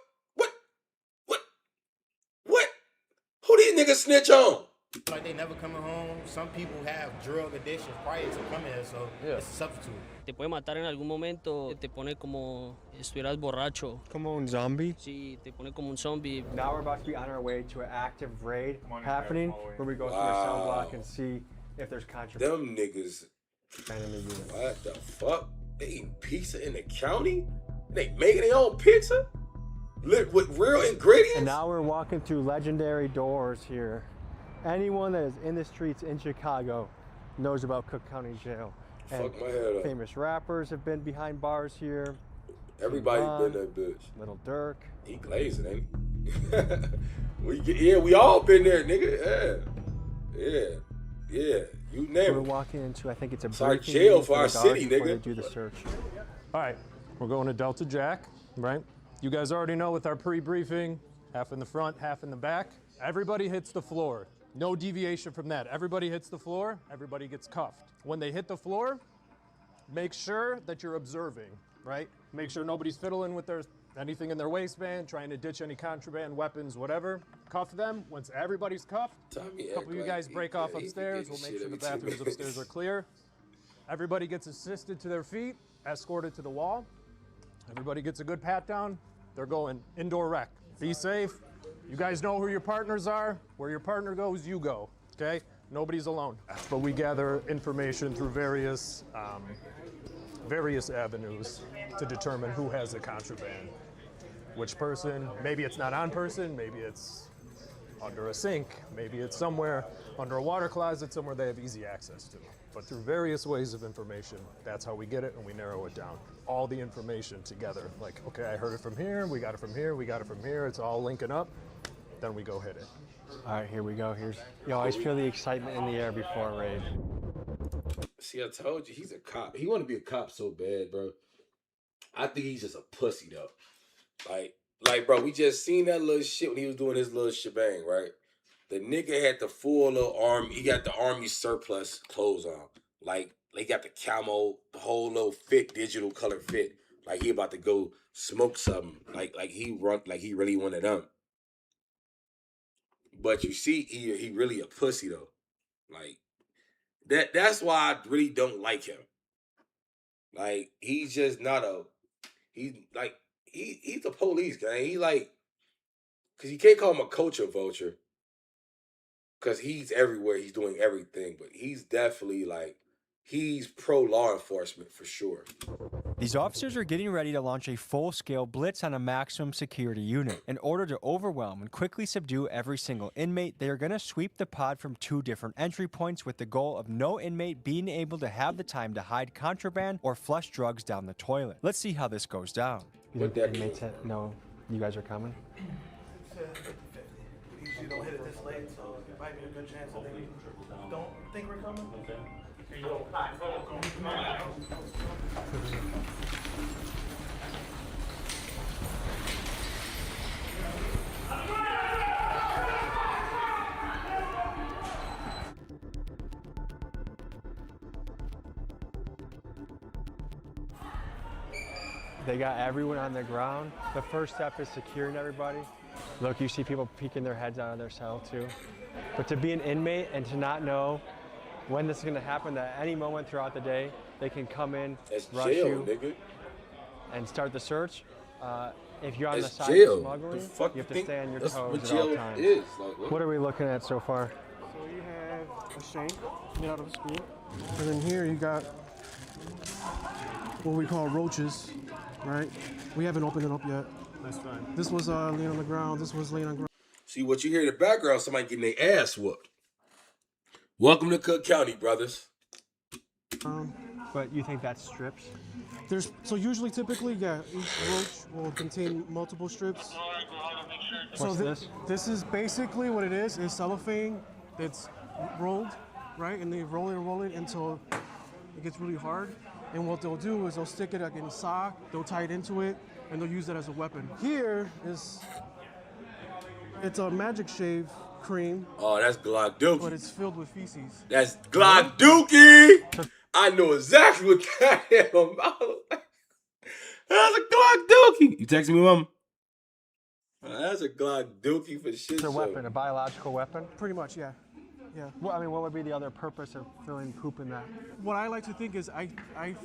Speaker 7: Who these niggas snitch on?
Speaker 13: Like they never coming home. Some people have drug addictions prior to coming here, so it's a substitute.
Speaker 14: Te puede matar en algún momento, te pone como estuvieras borracho.
Speaker 8: Como un zombie?
Speaker 14: Sí, te pone como un zombie.
Speaker 8: Now we're about to be on our way to an active raid happening, where we go through a cell block and see if there's contraband.
Speaker 7: Them niggas. What the fuck? They eating pizza in the county? They making their own pizza? With real ingredients?
Speaker 8: And now we're walking through legendary doors here. Anyone that is in the streets in Chicago knows about Cook County Jail.
Speaker 7: Fuck my head up.
Speaker 8: Famous rappers have been behind bars here.
Speaker 7: Everybody been that bitch.
Speaker 8: Little Dirk.
Speaker 7: He glazing, ain't he? we all been there, nigga. Yeah. You name it.
Speaker 15: We're walking into, I think it's a
Speaker 7: jail for our city, nigga.
Speaker 15: They do the search.
Speaker 16: All right, we're going to Delta Jack, right? You guys already know with our pre-briefing, half in the front, half in the back. Everybody hits the floor. No deviation from that. Everybody hits the floor, everybody gets cuffed. When they hit the floor, make sure that you're observing, right? Make sure nobody's fiddling with anything in their waistband, trying to ditch any contraband, weapons, whatever. Cuff them. Once everybody's cuffed, a couple of you guys break off upstairs. We'll make sure the bathrooms upstairs are clear. Everybody gets assisted to their feet, escorted to the wall. Everybody gets a good pat down. They're going indoor rec. Be safe. You guys know who your partners are. Where your partner goes, you go, okay? Nobody's alone. But we gather information through various avenues to determine who has the contraband. Which person, maybe it's not on person, maybe it's under a sink, maybe it's somewhere under a water closet, somewhere they have easy access to. But through various ways of information, that's how we get it and we narrow it down. All the information together, like, okay, I heard it from here, we got it from here, we got it from here, it's all linking up, then we go hit it.
Speaker 15: All right, here we go. Yo, I always feel the excitement in the air before a raid.
Speaker 7: See, I told you, he's a cop. He want to be a cop so bad, bro. I think he's just a pussy, though. Like, bro, we just seen that little shit when he was doing his little shebang, right? The nigga had the full little army. He got the army surplus clothes on. Like he got the camo, the whole little fit, digital color fit. Like he about to go smoke something. Like he really wanted them. But you see, he really a pussy though. Like that's why I really don't like him. Like he's just not he's the police guy. He like, cause you can't call him a culture vulture. Cause he's everywhere. He's doing everything, but he's definitely like, he's pro law enforcement for sure.
Speaker 8: These officers are getting ready to launch a full-scale blitz on a maximum security unit. In order to overwhelm and quickly subdue every single inmate, they are going to sweep the pod from 2 different entry points with the goal of no inmate being able to have the time to hide contraband or flush drugs down the toilet. Let's see how this goes down.
Speaker 15: You think the inmates know you guys are coming?
Speaker 17: We usually don't hit it this late, so it might be a good chance that they don't think we're coming.
Speaker 15: They got everyone on the ground. The first step is securing everybody. Look, you see people peeking their heads out of their cell too. But to be an inmate and to not know when this is going to happen, that any moment throughout the day, they can come in, rush you,
Speaker 7: nigga.
Speaker 15: And start the search. If you're on the side
Speaker 7: jail.
Speaker 15: of smuggling,
Speaker 7: The fuck
Speaker 15: you have to
Speaker 7: think
Speaker 15: stay on your
Speaker 7: that's
Speaker 15: toes
Speaker 7: what
Speaker 15: at
Speaker 7: jail
Speaker 15: all times.
Speaker 7: is? Like,
Speaker 15: what are we looking at so far?
Speaker 17: So you have a shank made out of a screw. And then here you got what we call roaches, right? We haven't opened it up yet.
Speaker 16: That's fine.
Speaker 17: This was laying on the ground. This was laying on the ground.
Speaker 7: See what you hear in the background, somebody getting their ass whooped. Welcome to Cook County, brothers.
Speaker 15: But you think that's strips?
Speaker 17: So usually, typically, yeah, each roach will contain multiple strips.
Speaker 15: What's this?
Speaker 17: This is basically what it is. It's cellophane that's rolled, right? And they roll it until it gets really hard. And what they'll do is they'll stick it like in a sock, they'll tie it into it, and they'll use that as a weapon. Here it's a Magic Shave cream.
Speaker 7: Oh, that's Glock Dookie.
Speaker 17: But it's filled with feces.
Speaker 7: That's Glock Dookie. I know exactly what that is. That's a Glock Dookie. You text me, Mom? That's a Glock Dookie for shit.
Speaker 15: It's a weapon, a biological weapon?
Speaker 17: Pretty much, yeah. Yeah.
Speaker 15: Well, I mean, what would be the other purpose of filling poop in that?
Speaker 17: What I like to think is I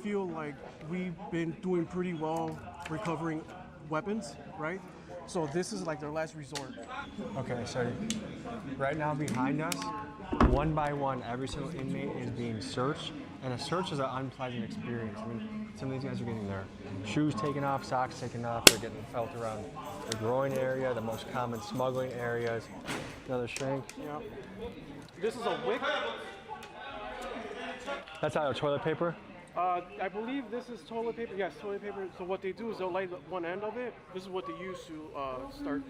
Speaker 17: feel like we've been doing pretty well recovering weapons, right? So this is like their last resort.
Speaker 15: Okay, so right now behind us, one by one, every single inmate is being searched, and a search is an unpleasant experience. I mean, some of these guys are getting their shoes taken off, socks taken off, they're getting felt around the groin area, the most common smuggling areas. Another shank.
Speaker 17: Yeah. This is a wick.
Speaker 15: That's out of toilet paper?
Speaker 17: I believe this is toilet paper. Yes, toilet paper. So what they do is they'll light one end of it. This is what they use to start,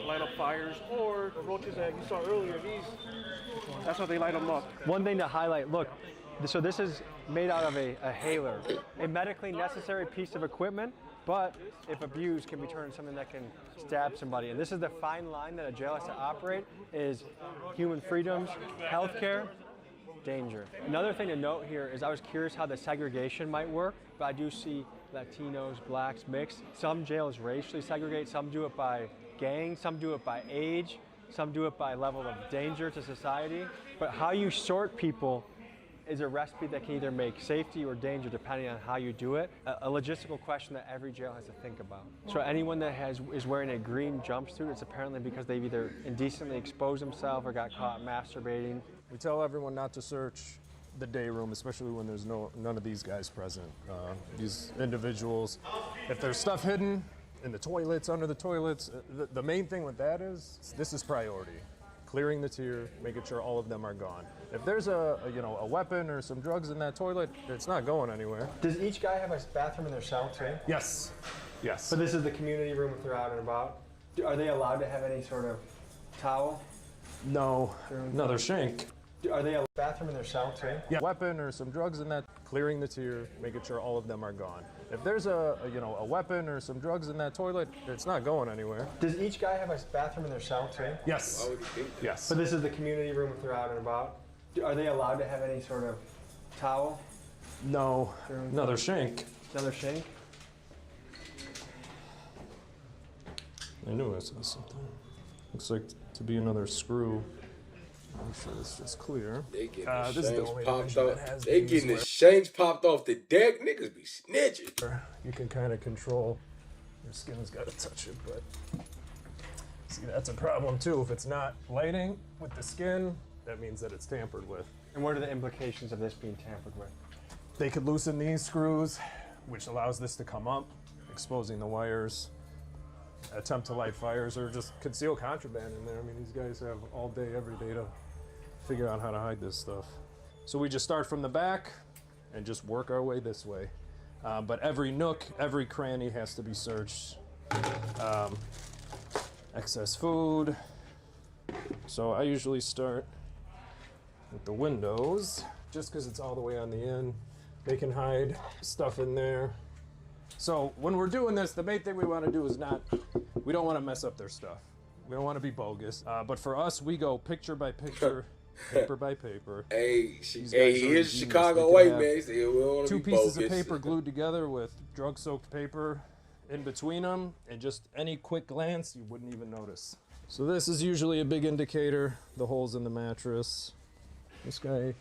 Speaker 17: light up fires. Or roaches that you saw earlier, that's how they light them up.
Speaker 15: One thing to highlight, look, so this is made out of a hailer, a medically necessary piece of equipment, but if abused can be turned into something that can stab somebody. And this is the fine line that a jail has to operate, is human freedoms, healthcare, danger. Another thing to note here is I was curious how the segregation might work, but I do see Latinos, blacks, mixed. Some jails racially segregate, some do it by gang, some do it by age, some do it by level of danger to society. But how you sort people is a recipe that can either make safety or danger depending on how you do it. A logistical question that every jail has to think about. So anyone that is wearing a green jumpsuit, it's apparently because they've either indecently exposed themselves or got caught masturbating.
Speaker 16: We tell everyone not to search the day room, especially when there's none of these guys present. These individuals, if there's stuff hidden in the toilets, under the toilets, the main thing with that is, this is priority. Clearing the tier, making sure all of them are gone. If there's a weapon or some drugs in that toilet, it's not going anywhere.
Speaker 15: Does each guy have a bathroom in their cell too?
Speaker 16: Yes. Yes.
Speaker 15: So this is the community room if they're out and about. Are they allowed to have any sort of towel?
Speaker 16: No. No, they're shank.
Speaker 15: Are they a bathroom in their cell too?
Speaker 16: Yeah. Weapon or some drugs in that. Clearing the tier, making sure all of them are gone. If there's a weapon or some drugs in that toilet, it's not going anywhere.
Speaker 15: Does each guy have a bathroom in their cell too?
Speaker 16: Yes. Yes.
Speaker 15: So this is the community room if they're out and about. Are they allowed to have any sort of towel?
Speaker 16: No. No, they're shank.
Speaker 15: Another shank?
Speaker 16: I knew I saw something. Looks like to be another screw. I'm sure this is clear.
Speaker 7: They getting the shanks popped off. They getting the shanks popped off the deck. Niggas be snitching.
Speaker 16: You can kind of control. Your skin's got to touch it, but see, that's a problem too. If it's not lighting with the skin, that means that it's tampered with.
Speaker 15: And what are the implications of this being tampered with?
Speaker 16: They could loosen these screws, which allows this to come up, exposing the wires. Attempt to light fires or just conceal contraband in there. I mean, these guys have all day, every day to figure out how to hide this stuff. So we just start from the back and just work our way this way. But every nook, every cranny has to be searched. Excess food. So I usually start with the windows, just because it's all the way on the end. They can hide stuff in there. So when we're doing this, the main thing we want to do is we don't want to mess up their stuff. We don't want to be bogus. But for us, we go picture by picture, paper by paper.
Speaker 7: Hey, here's Chicago white man.
Speaker 16: Two pieces of paper glued together with drug-soaked paper in between them, and just any quick glance, you wouldn't even notice. So this is usually a big indicator, the holes in the mattress. This guy,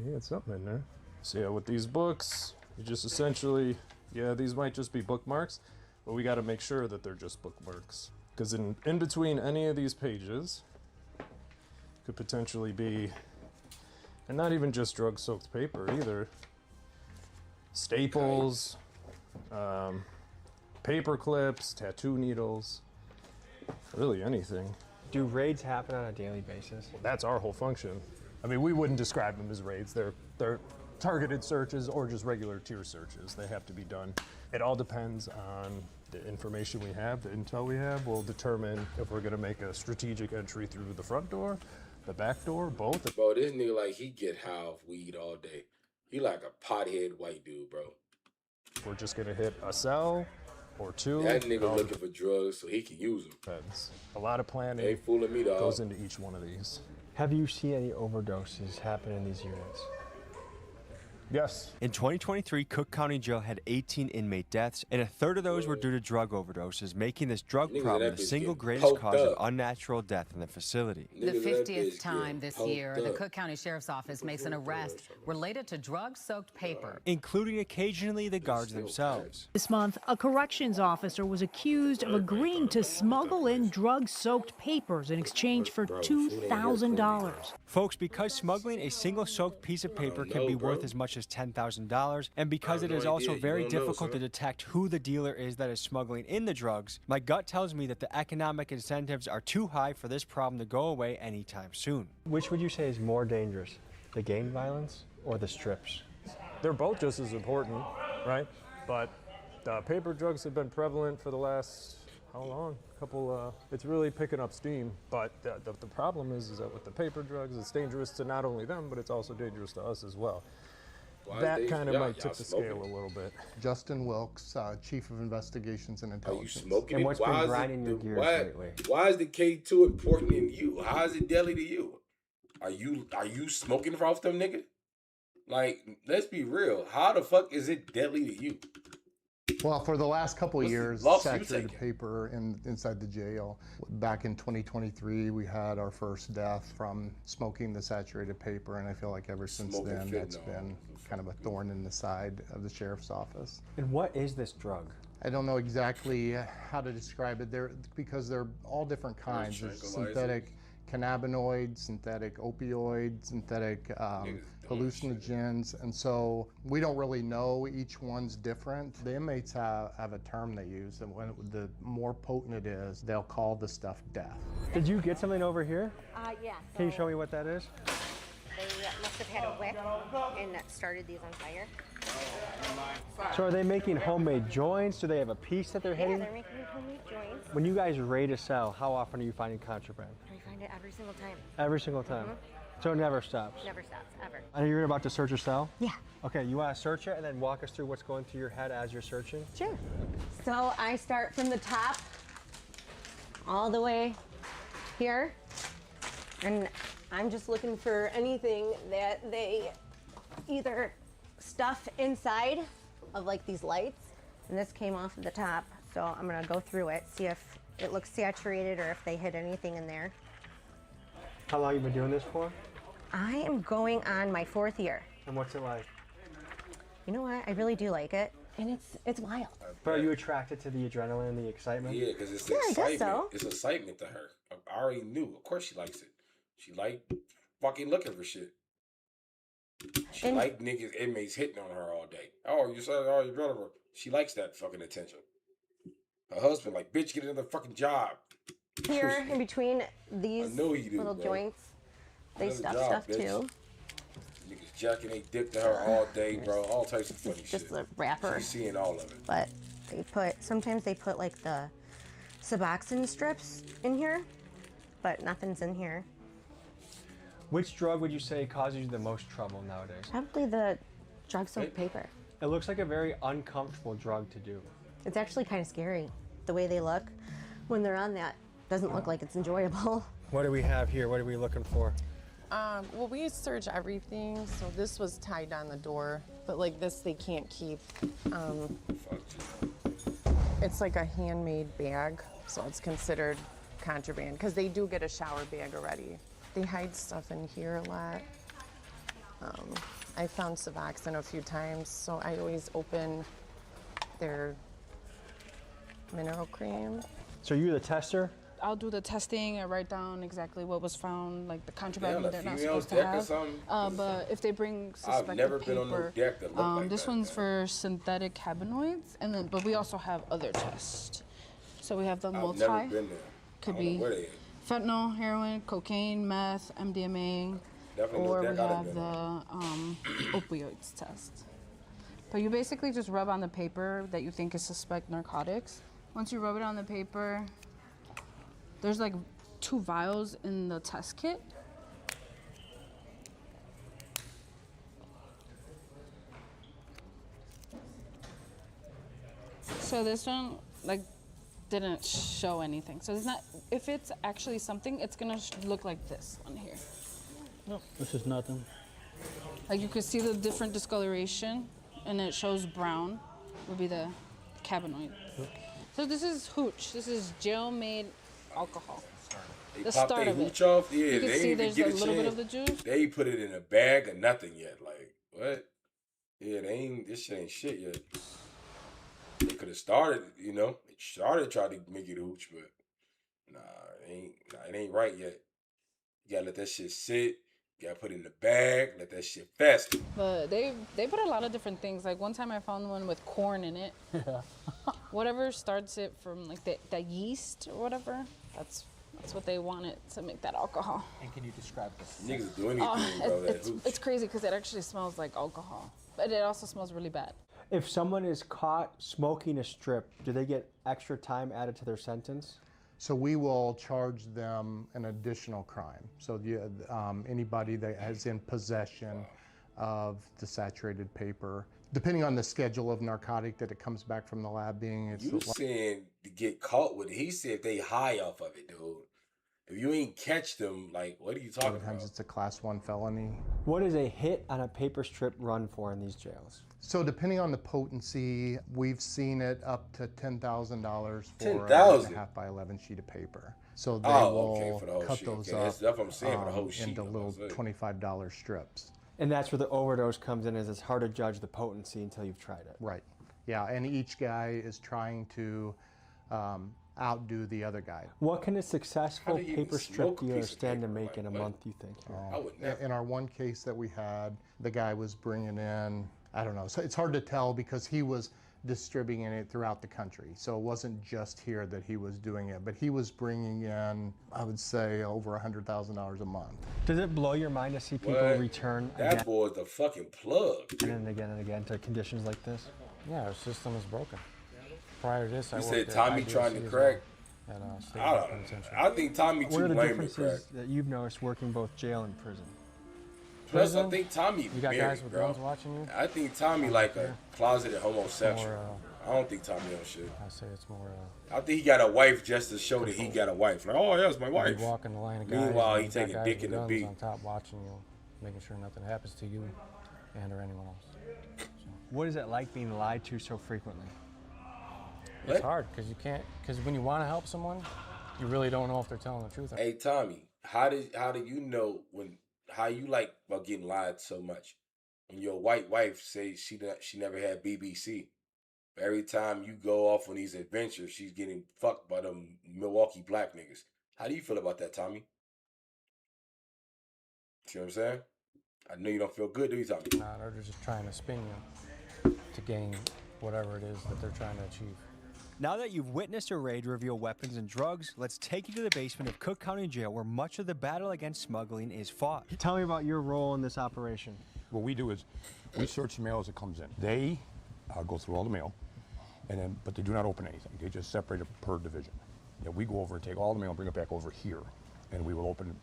Speaker 16: he had something in there. So yeah, with these books, you just essentially, these might just be bookmarks, but we got to make sure that they're just bookmarks. Because in between any of these pages could potentially be, and not even just drug-soaked paper either, staples, paper clips, tattoo needles, really anything.
Speaker 15: Do raids happen on a daily basis?
Speaker 16: That's our whole function. I mean, we wouldn't describe them as raids. They're targeted searches or just regular tier searches. They have to be done. It all depends on the information we have, the intel we have. We'll determine if we're gonna make a strategic entry through the front door, the back door, both.
Speaker 7: Bro, this nigga like he get high off weed all day. He like a pothead white dude, bro.
Speaker 16: We're just gonna hit a cell or two.
Speaker 7: That nigga looking for drugs so he can use them.
Speaker 16: Depends. A lot of planning
Speaker 7: ain't fooling me, dog.
Speaker 16: Goes into each one of these.
Speaker 15: Have you seen any overdoses happen in these units?
Speaker 16: Yes.
Speaker 8: In 2023, Cook County Jail had 18 inmate deaths, and a third of those were due to drug overdoses, making this drug problem the single greatest cause of unnatural death in the facility.
Speaker 18: The 50th time this year, the Cook County Sheriff's Office makes an arrest related to drug-soaked paper,
Speaker 8: including occasionally the guards themselves.
Speaker 11: This month, a corrections officer was accused of agreeing to smuggle in drug-soaked papers in exchange for $2,000.
Speaker 8: Folks, because smuggling a single soaked piece of paper can be worth as much as $10,000, and because it is also very difficult to detect who the dealer is that is smuggling in the drugs, my gut tells me that the economic incentives are too high for this problem to go away anytime soon.
Speaker 15: Which would you say is more dangerous, the gang violence or the strips?
Speaker 16: They're both just as important, right? But paper drugs have been prevalent for the last, how long? It's really picking up steam. But the problem is that with the paper drugs, it's dangerous to not only them, but it's also dangerous to us as well. That kind of might tip the scale a little bit.
Speaker 19: Justin Wilkes, Chief of Investigations and Intelligence.
Speaker 7: Are you smoking
Speaker 15: and
Speaker 7: it?
Speaker 15: What's been grinding your gears lately?
Speaker 7: Why is the K2 important in you? How is it deadly to you? Are you smoking off them, nigga? Like, let's be real. How the fuck is it deadly to you?
Speaker 19: Well, for the last couple of years, saturated paper inside the jail. Back in 2023, we had our first death from smoking the saturated paper, and I feel like ever since then, that's been kind of a thorn in the side of the sheriff's office.
Speaker 15: And what is this drug?
Speaker 19: I don't know exactly how to describe it. Because they're all different kinds. There's synthetic cannabinoids, synthetic opioids, synthetic hallucinogens, and so we don't really know. Each one's different. The inmates have a term they use, and when the more potent it is, they'll call the stuff death.
Speaker 15: Did you get something over here?
Speaker 20: Yeah.
Speaker 15: Can you show me what that is?
Speaker 20: They must have had a wick, and that started these on fire.
Speaker 15: So are they making homemade joints? Do they have a piece that they're hitting?
Speaker 20: Yeah, they're making homemade joints.
Speaker 15: When you guys raid a cell, how often are you finding contraband?
Speaker 20: We find it every single time.
Speaker 15: Every single time? So it never stops?
Speaker 20: Never stops, ever.
Speaker 15: I know you're about to search a cell?
Speaker 20: Yeah.
Speaker 15: Okay, you want to search it and then walk us through what's going through your head as you're searching?
Speaker 20: Sure. So I start from the top all the way here, and I'm just looking for anything that they either stuff inside of like these lights, and this came off of the top, so I'm gonna go through it, see if it looks saturated or if they hid anything in there.
Speaker 15: How long have you been doing this for?
Speaker 20: I am going on my 4th year.
Speaker 15: And what's it like?
Speaker 20: You know what? I really do like it, and it's wild.
Speaker 15: But are you attracted to the adrenaline and the excitement?
Speaker 7: Yeah, because it's
Speaker 20: Yeah, I
Speaker 7: excitement.
Speaker 20: guess so.
Speaker 7: It's excitement to her. I already knew. Of course she likes it. She like fucking looking for shit. She like niggas, inmates hitting on her all day. Oh, you said, oh, your brother. She likes that fucking attention. Her husband like, bitch, get another fucking job.
Speaker 20: Here, in between these
Speaker 7: I know you do,
Speaker 20: little
Speaker 7: bro.
Speaker 20: joints, they
Speaker 7: Another
Speaker 20: stuff
Speaker 7: job,
Speaker 20: stuff
Speaker 7: bitch.
Speaker 20: too.
Speaker 7: Niggas jacking they dick to her all day, bro. All types of funny shit.
Speaker 20: Just the wrapper.
Speaker 7: She's seeing all of it.
Speaker 20: But sometimes they put like the Suboxone strips in here, but nothing's in here.
Speaker 15: Which drug would you say causes you the most trouble nowadays?
Speaker 20: Probably the drug-soaked paper.
Speaker 15: It looks like a very uncomfortable drug to do.
Speaker 20: It's actually kind of scary, the way they look when they're on that. Doesn't look like it's enjoyable.
Speaker 15: What do we have here? What are we looking for?
Speaker 21: Well, we search everything, so this was tied on the door, but like this they can't keep. It's like a handmade bag, so it's considered contraband, because they do get a shower bag already. They hide stuff in here a lot. I found Suboxone a few times, so I always open their mineral cream.
Speaker 15: So you're the tester?
Speaker 22: I'll do the testing and write down exactly what was found, like the contraband
Speaker 7: Damn,
Speaker 22: they're not
Speaker 7: female's
Speaker 22: supposed to
Speaker 7: deck or
Speaker 22: have.
Speaker 7: something?
Speaker 22: But if they bring suspected
Speaker 7: I've never
Speaker 22: paper,
Speaker 7: been on no deck that looked like
Speaker 22: this
Speaker 7: that,
Speaker 22: one's for synthetic cannabinoids, and then but we also have other tests. So we have the multi.
Speaker 7: I've never been there.
Speaker 22: Could
Speaker 7: I don't know
Speaker 22: be
Speaker 7: where they at.
Speaker 22: fentanyl, heroin, cocaine, meth, MDMA,
Speaker 7: Definitely
Speaker 22: or
Speaker 7: no
Speaker 22: we
Speaker 7: deck I've
Speaker 22: have
Speaker 7: been
Speaker 22: the opioids test. But you basically just rub on the paper that you think is suspect narcotics. Once you rub it on the paper, there's like 2 vials in the test kit. So this one, like, didn't show anything. So it's not, if it's actually something, it's gonna look like this on here.
Speaker 23: No, this is nothing.
Speaker 22: Like you could see the different discoloration, and it shows brown would be the cannabinoid. So this is hooch. This is jail-made alcohol.
Speaker 7: They
Speaker 22: The
Speaker 7: pop
Speaker 22: start
Speaker 7: their
Speaker 22: of it.
Speaker 7: hooch off. Yeah,
Speaker 22: You can
Speaker 7: they
Speaker 22: see
Speaker 7: ain't
Speaker 22: there's
Speaker 7: even
Speaker 22: a
Speaker 7: get
Speaker 22: little bit
Speaker 7: chance.
Speaker 22: of the juice.
Speaker 7: They ain't put it in a bag or nothing yet. Like, what? Yeah, they ain't, this shit ain't shit yet. They could have started, you know. They started trying to make it hooch, but it ain't right yet. You gotta let that shit sit. You gotta put it in the bag, let that shit fester.
Speaker 22: But they put a lot of different things. Like one time I found one with corn in it.
Speaker 23: Yeah.
Speaker 22: Whatever starts it from like the yeast or whatever, that's That's what they wanted to make that alcohol.
Speaker 15: And can you describe this?
Speaker 7: Niggas do anything, bro.
Speaker 22: It's crazy because it actually smells like alcohol, but it also smells really bad.
Speaker 15: If someone is caught smoking a strip, do they get extra time added to their sentence?
Speaker 19: So we will charge them an additional crime. So anybody that is in possession of the saturated paper, depending on the schedule of narcotic that it comes back from the lab being.
Speaker 7: You saying to get caught with it. He said they high off of it, dude. If you ain't catch them, like, what are you talking about?
Speaker 19: Sometimes it's a class 1 felony.
Speaker 15: What does a hit on a paper strip run for in these jails?
Speaker 19: So depending on the potency, we've seen it up to $10,000 for
Speaker 7: $10,000?
Speaker 19: a 1/2 by 11 sheet of paper. So they will
Speaker 7: for the whole
Speaker 19: cut
Speaker 7: sheet.
Speaker 19: those
Speaker 7: Okay,
Speaker 19: up
Speaker 7: that's what I'm saying, for the whole sheet,
Speaker 19: into
Speaker 7: that's
Speaker 19: little
Speaker 7: what I'm saying.
Speaker 19: $25 strips.
Speaker 15: And that's where the overdose comes in, is it's hard to judge the potency until you've tried it.
Speaker 19: Right. Yeah, and each guy is trying to outdo the other guy.
Speaker 15: What can a successful paper strip dealer stand to make in a month, you think?
Speaker 19: In our one case that we had, the guy was bringing in, I don't know, so it's hard to tell because he was distributing it throughout the country. So it wasn't just here that he was doing it, but he was bringing in, I would say, over $100,000 a month.
Speaker 15: Does it blow your mind to see people return
Speaker 7: That
Speaker 15: again
Speaker 7: boy's the fucking plug.
Speaker 15: and again to conditions like this?
Speaker 2: Yeah, our system is broken. Prior to this, I
Speaker 7: You
Speaker 2: worked
Speaker 7: said
Speaker 2: at
Speaker 7: Tommy
Speaker 2: IDOC
Speaker 7: trying to
Speaker 2: as
Speaker 7: crack?
Speaker 2: well, at, State
Speaker 7: I don't
Speaker 2: Penitentiary.
Speaker 7: I think Tommy
Speaker 15: What
Speaker 7: too
Speaker 15: are the
Speaker 7: lame to crack.
Speaker 15: differences that you've noticed working both jail and prison?
Speaker 7: Plus, I think Tommy
Speaker 2: You got
Speaker 7: married,
Speaker 2: guys with
Speaker 7: bro.
Speaker 2: guns watching you?
Speaker 7: I think Tommy like a closeted homosexual.
Speaker 2: More,
Speaker 7: I don't think Tommy on shit.
Speaker 2: I say it's more.
Speaker 7: I think he got a wife just to show that he got a wife. Like, oh, that's my wife.
Speaker 2: You walk in the line of guys.
Speaker 7: Meanwhile,
Speaker 2: and
Speaker 7: he
Speaker 2: you got
Speaker 7: taking
Speaker 2: guys
Speaker 7: dick
Speaker 2: with
Speaker 7: in the
Speaker 2: guns
Speaker 7: beat.
Speaker 2: on top watching you, making sure nothing happens to you and or anyone else.
Speaker 15: What is it like being lied to so frequently?
Speaker 2: It's hard because you can't. Because when you want to help someone, you really don't know if they're telling the truth.
Speaker 7: Hey, Tommy, how do you know how you like about getting lied so much? When your white wife says she never had BBC. Every time you go off on these adventures, she's getting fucked by them Milwaukee black niggas. How do you feel about that, Tommy? See what I'm saying? I know you don't feel good, do you, Tommy?
Speaker 2: Nah, they're just trying to spin you to gain whatever it is that they're trying to achieve.
Speaker 8: Now that you've witnessed a raid reveal weapons and drugs, let's take you to the basement of Cook County Jail where much of the battle against smuggling is fought.
Speaker 15: Tell me about your role in this operation.
Speaker 4: What we do is we search the mail as it comes in. They go through all the mail, but they do not open anything. They just separate it per division. Yeah, we go over and take all the mail and bring it back over here, and we will open it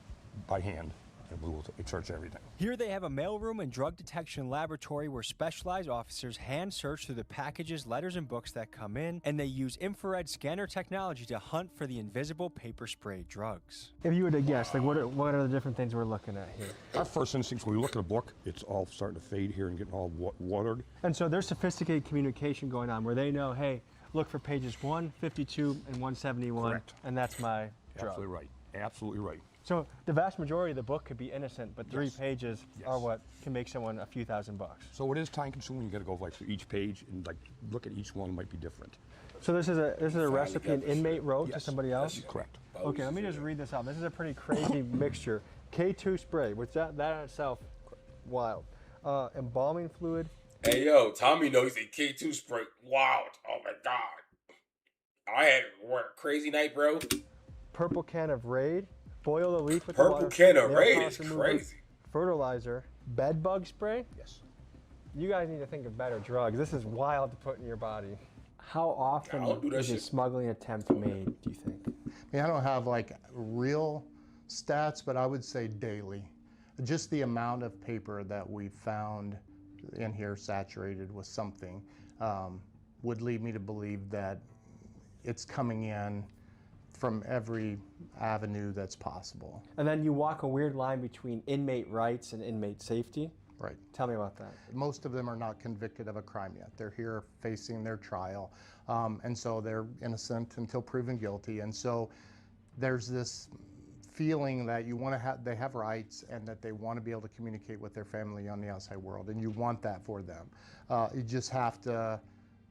Speaker 4: by hand, and we will search everything.
Speaker 8: Here they have a mailroom and drug detection laboratory where specialized officers hand search through the packages, letters, and books that come in, and they use infrared scanner technology to hunt for the invisible paper spray drugs.
Speaker 15: If you were to guess, like what are the different things we're looking at here?
Speaker 4: Our first instinct, when we look at a book, it's all starting to fade here and getting all watered.
Speaker 15: And so there's sophisticated communication going on where they know, hey, look for pages 152 and 171,
Speaker 4: Correct.
Speaker 15: and that's my drug.
Speaker 4: Absolutely right. Absolutely right.
Speaker 15: So the vast majority of the book could be innocent, but 3 pages are what can make someone a few $1,000.
Speaker 4: So it is time consuming. You got to go like through each page and like look at each one. Might be different.
Speaker 15: So this is a recipe an inmate wrote to somebody else?
Speaker 4: That's correct.
Speaker 15: Okay, let me just read this out. This is a pretty crazy mixture. K2 spray, which that in itself, wild. Embalming fluid.
Speaker 7: Hey, yo, Tommy knows he said K2 spray. Wild. Oh, my God. I had a crazy night, bro.
Speaker 15: Purple can of Raid. Boil the leaf with
Speaker 7: Purple
Speaker 15: water.
Speaker 7: can of
Speaker 15: nail
Speaker 7: Raid
Speaker 15: polish
Speaker 7: is
Speaker 15: remover,
Speaker 7: crazy.
Speaker 15: Fertilizer. Bed bug spray.
Speaker 4: Yes.
Speaker 15: You guys need to think of better drugs. This is wild to put in your body. How often is a smuggling attempt made, do you think?
Speaker 19: I mean, I don't have like real stats, but I would say daily. Just the amount of paper that we found in here saturated with something would lead me to believe that it's coming in from every avenue that's possible.
Speaker 15: And then you walk a weird line between inmate rights and inmate safety.
Speaker 19: Right.
Speaker 15: Tell me about that.
Speaker 19: Most of them are not convicted of a crime yet. They're here facing their trial. And so they're innocent until proven guilty. And so there's this feeling that you want to have, they have rights and that they want to be able to communicate with their family on the outside world. And you want that for them. You just have to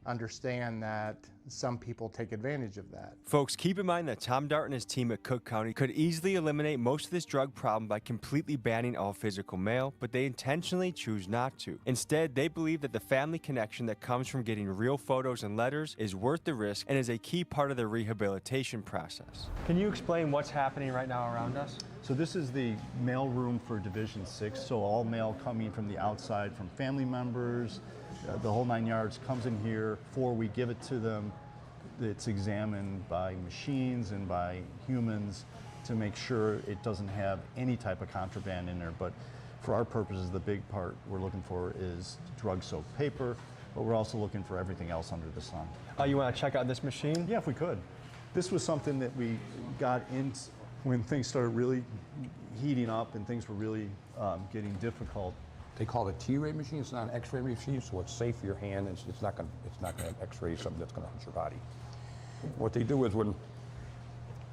Speaker 19: understand that some people take advantage of that.
Speaker 8: Folks, keep in mind that Tom Dart and his team at Cook County could easily eliminate most of this drug problem by completely banning all physical mail, but they intentionally choose not to. Instead, they believe that the family connection that comes from getting real photos and letters is worth the risk and is a key part of the rehabilitation process.
Speaker 15: Can you explain what's happening right now around us?
Speaker 9: So this is the mail room for Division 6, so all mail coming from the outside, from family members, the whole 9 yards comes in here. Before we give it to them, it's examined by machines and by humans to make sure it doesn't have any type of contraband in there. But for our purposes, the big part we're looking for is drug-soaked paper, but we're also looking for everything else under the sun.
Speaker 15: You want to check out this machine?
Speaker 9: Yeah, if we could. This was something that we got in when things started really heating up and things were really getting difficult.
Speaker 4: They call it a T-ray machine. It's not an X-ray machine, so it's safe for your hand. It's not going to X-ray something that's going to hurt your body. What they do is when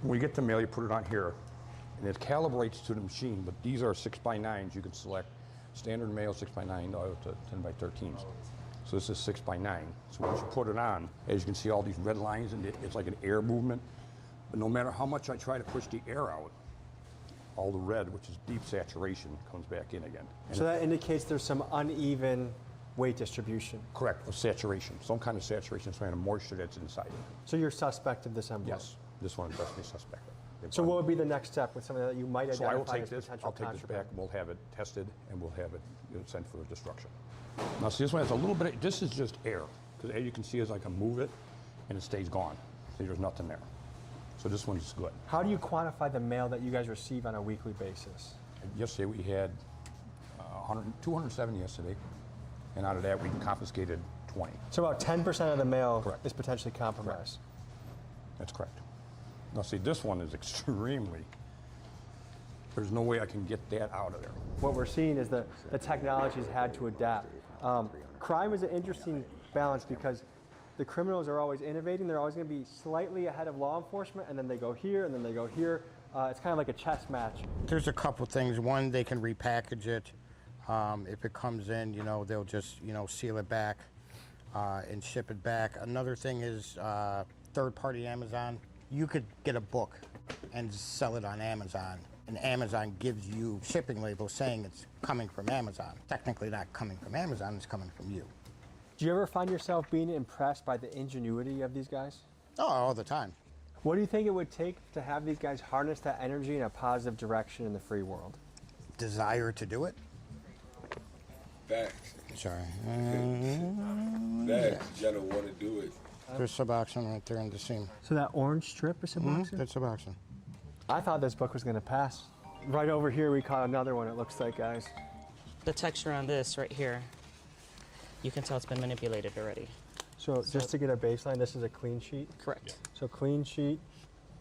Speaker 4: we get the mail, you put it on here, and it calibrates to the machine. But these are 6x9s. You can select standard mail 6x9 to 10x13s. So this is 6x9. So once you put it on, as you can see all these red lines, and it's like an air movement. But no matter how much I try to push the air out, all the red, which is deep saturation, comes back in again.
Speaker 15: So that indicates there's some uneven weight distribution.
Speaker 4: Correct, of saturation. Some kind of saturation, some kind of moisture that's inside it.
Speaker 15: So you're suspect of this envelope?
Speaker 4: Yes, this one is definitely suspect.
Speaker 15: So what would be the next step with something that you might identify
Speaker 4: So I will take
Speaker 15: as
Speaker 4: this,
Speaker 15: potential
Speaker 4: I'll take this
Speaker 15: contraband?
Speaker 4: back, and we'll have it tested, and we'll have it sent for destruction. Now see, this one has a little bit, this is just air. Because as you can see, as I can move it, and it stays gone. See, there's nothing there. So this one's good.
Speaker 15: How do you quantify the mail that you guys receive on a weekly basis?
Speaker 4: Yesterday we had 207 yesterday, and out of that we confiscated 20.
Speaker 15: So about 10% of the mail is potentially compromised.
Speaker 4: That's correct. Now see, this one is extremely, there's no way I can get that out of there.
Speaker 15: What we're seeing is that the technology's had to adapt. Crime is an interesting balance because the criminals are always innovating. They're always going to be slightly ahead of law enforcement, and then they go here, and then they go here. It's kind of like a chess match.
Speaker 1: There's a couple things. One, they can repackage it. If it comes in, they'll just, seal it back and ship it back. Another thing is third-party Amazon. You could get a book and sell it on Amazon, and Amazon gives you shipping labels saying it's coming from Amazon. Technically not coming from Amazon, it's coming from you.
Speaker 15: Do you ever find yourself being impressed by the ingenuity of these guys?
Speaker 1: Oh, all the time.
Speaker 15: What do you think it would take to have these guys harness that energy in a positive direction in the free world?
Speaker 1: Desire to do it.
Speaker 7: Facts.
Speaker 1: Sorry.
Speaker 7: Facts. You gotta want to do it.
Speaker 1: There's Suboxone right there in the seam.
Speaker 15: So that orange strip is Suboxone?
Speaker 1: That's Suboxone.
Speaker 15: I thought this book was going to pass. Right over here we caught another one, it looks like, guys.
Speaker 5: The texture on this right here, you can tell it's been manipulated already.
Speaker 15: So just to get a baseline, this is a clean sheet?
Speaker 5: Correct.
Speaker 15: So clean sheet,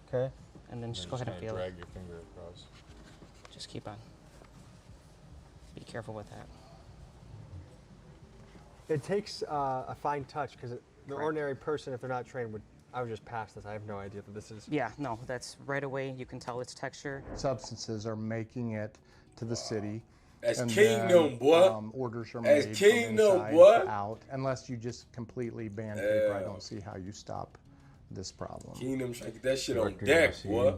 Speaker 15: okay.
Speaker 5: And then just go ahead and feel
Speaker 2: drag
Speaker 5: it.
Speaker 2: your finger across.
Speaker 5: Just keep on. Be careful with that.
Speaker 15: It takes a fine touch because the ordinary person, if they're not trained, I would just pass this. I have no idea that this is.
Speaker 5: Yeah, no, that's right away. You can tell its texture.
Speaker 19: Substances are making it to the city.
Speaker 7: That's
Speaker 19: and
Speaker 7: kingdom,
Speaker 19: then,
Speaker 7: boy.
Speaker 19: Orders are
Speaker 7: That's
Speaker 19: made
Speaker 7: kingdom,
Speaker 19: from
Speaker 7: boy.
Speaker 19: inside out. Unless you just completely ban paper, I don't see how you stop this problem.
Speaker 7: Kingdom, get that shit on
Speaker 4: Director
Speaker 7: deck,
Speaker 4: Garcia.
Speaker 7: boy.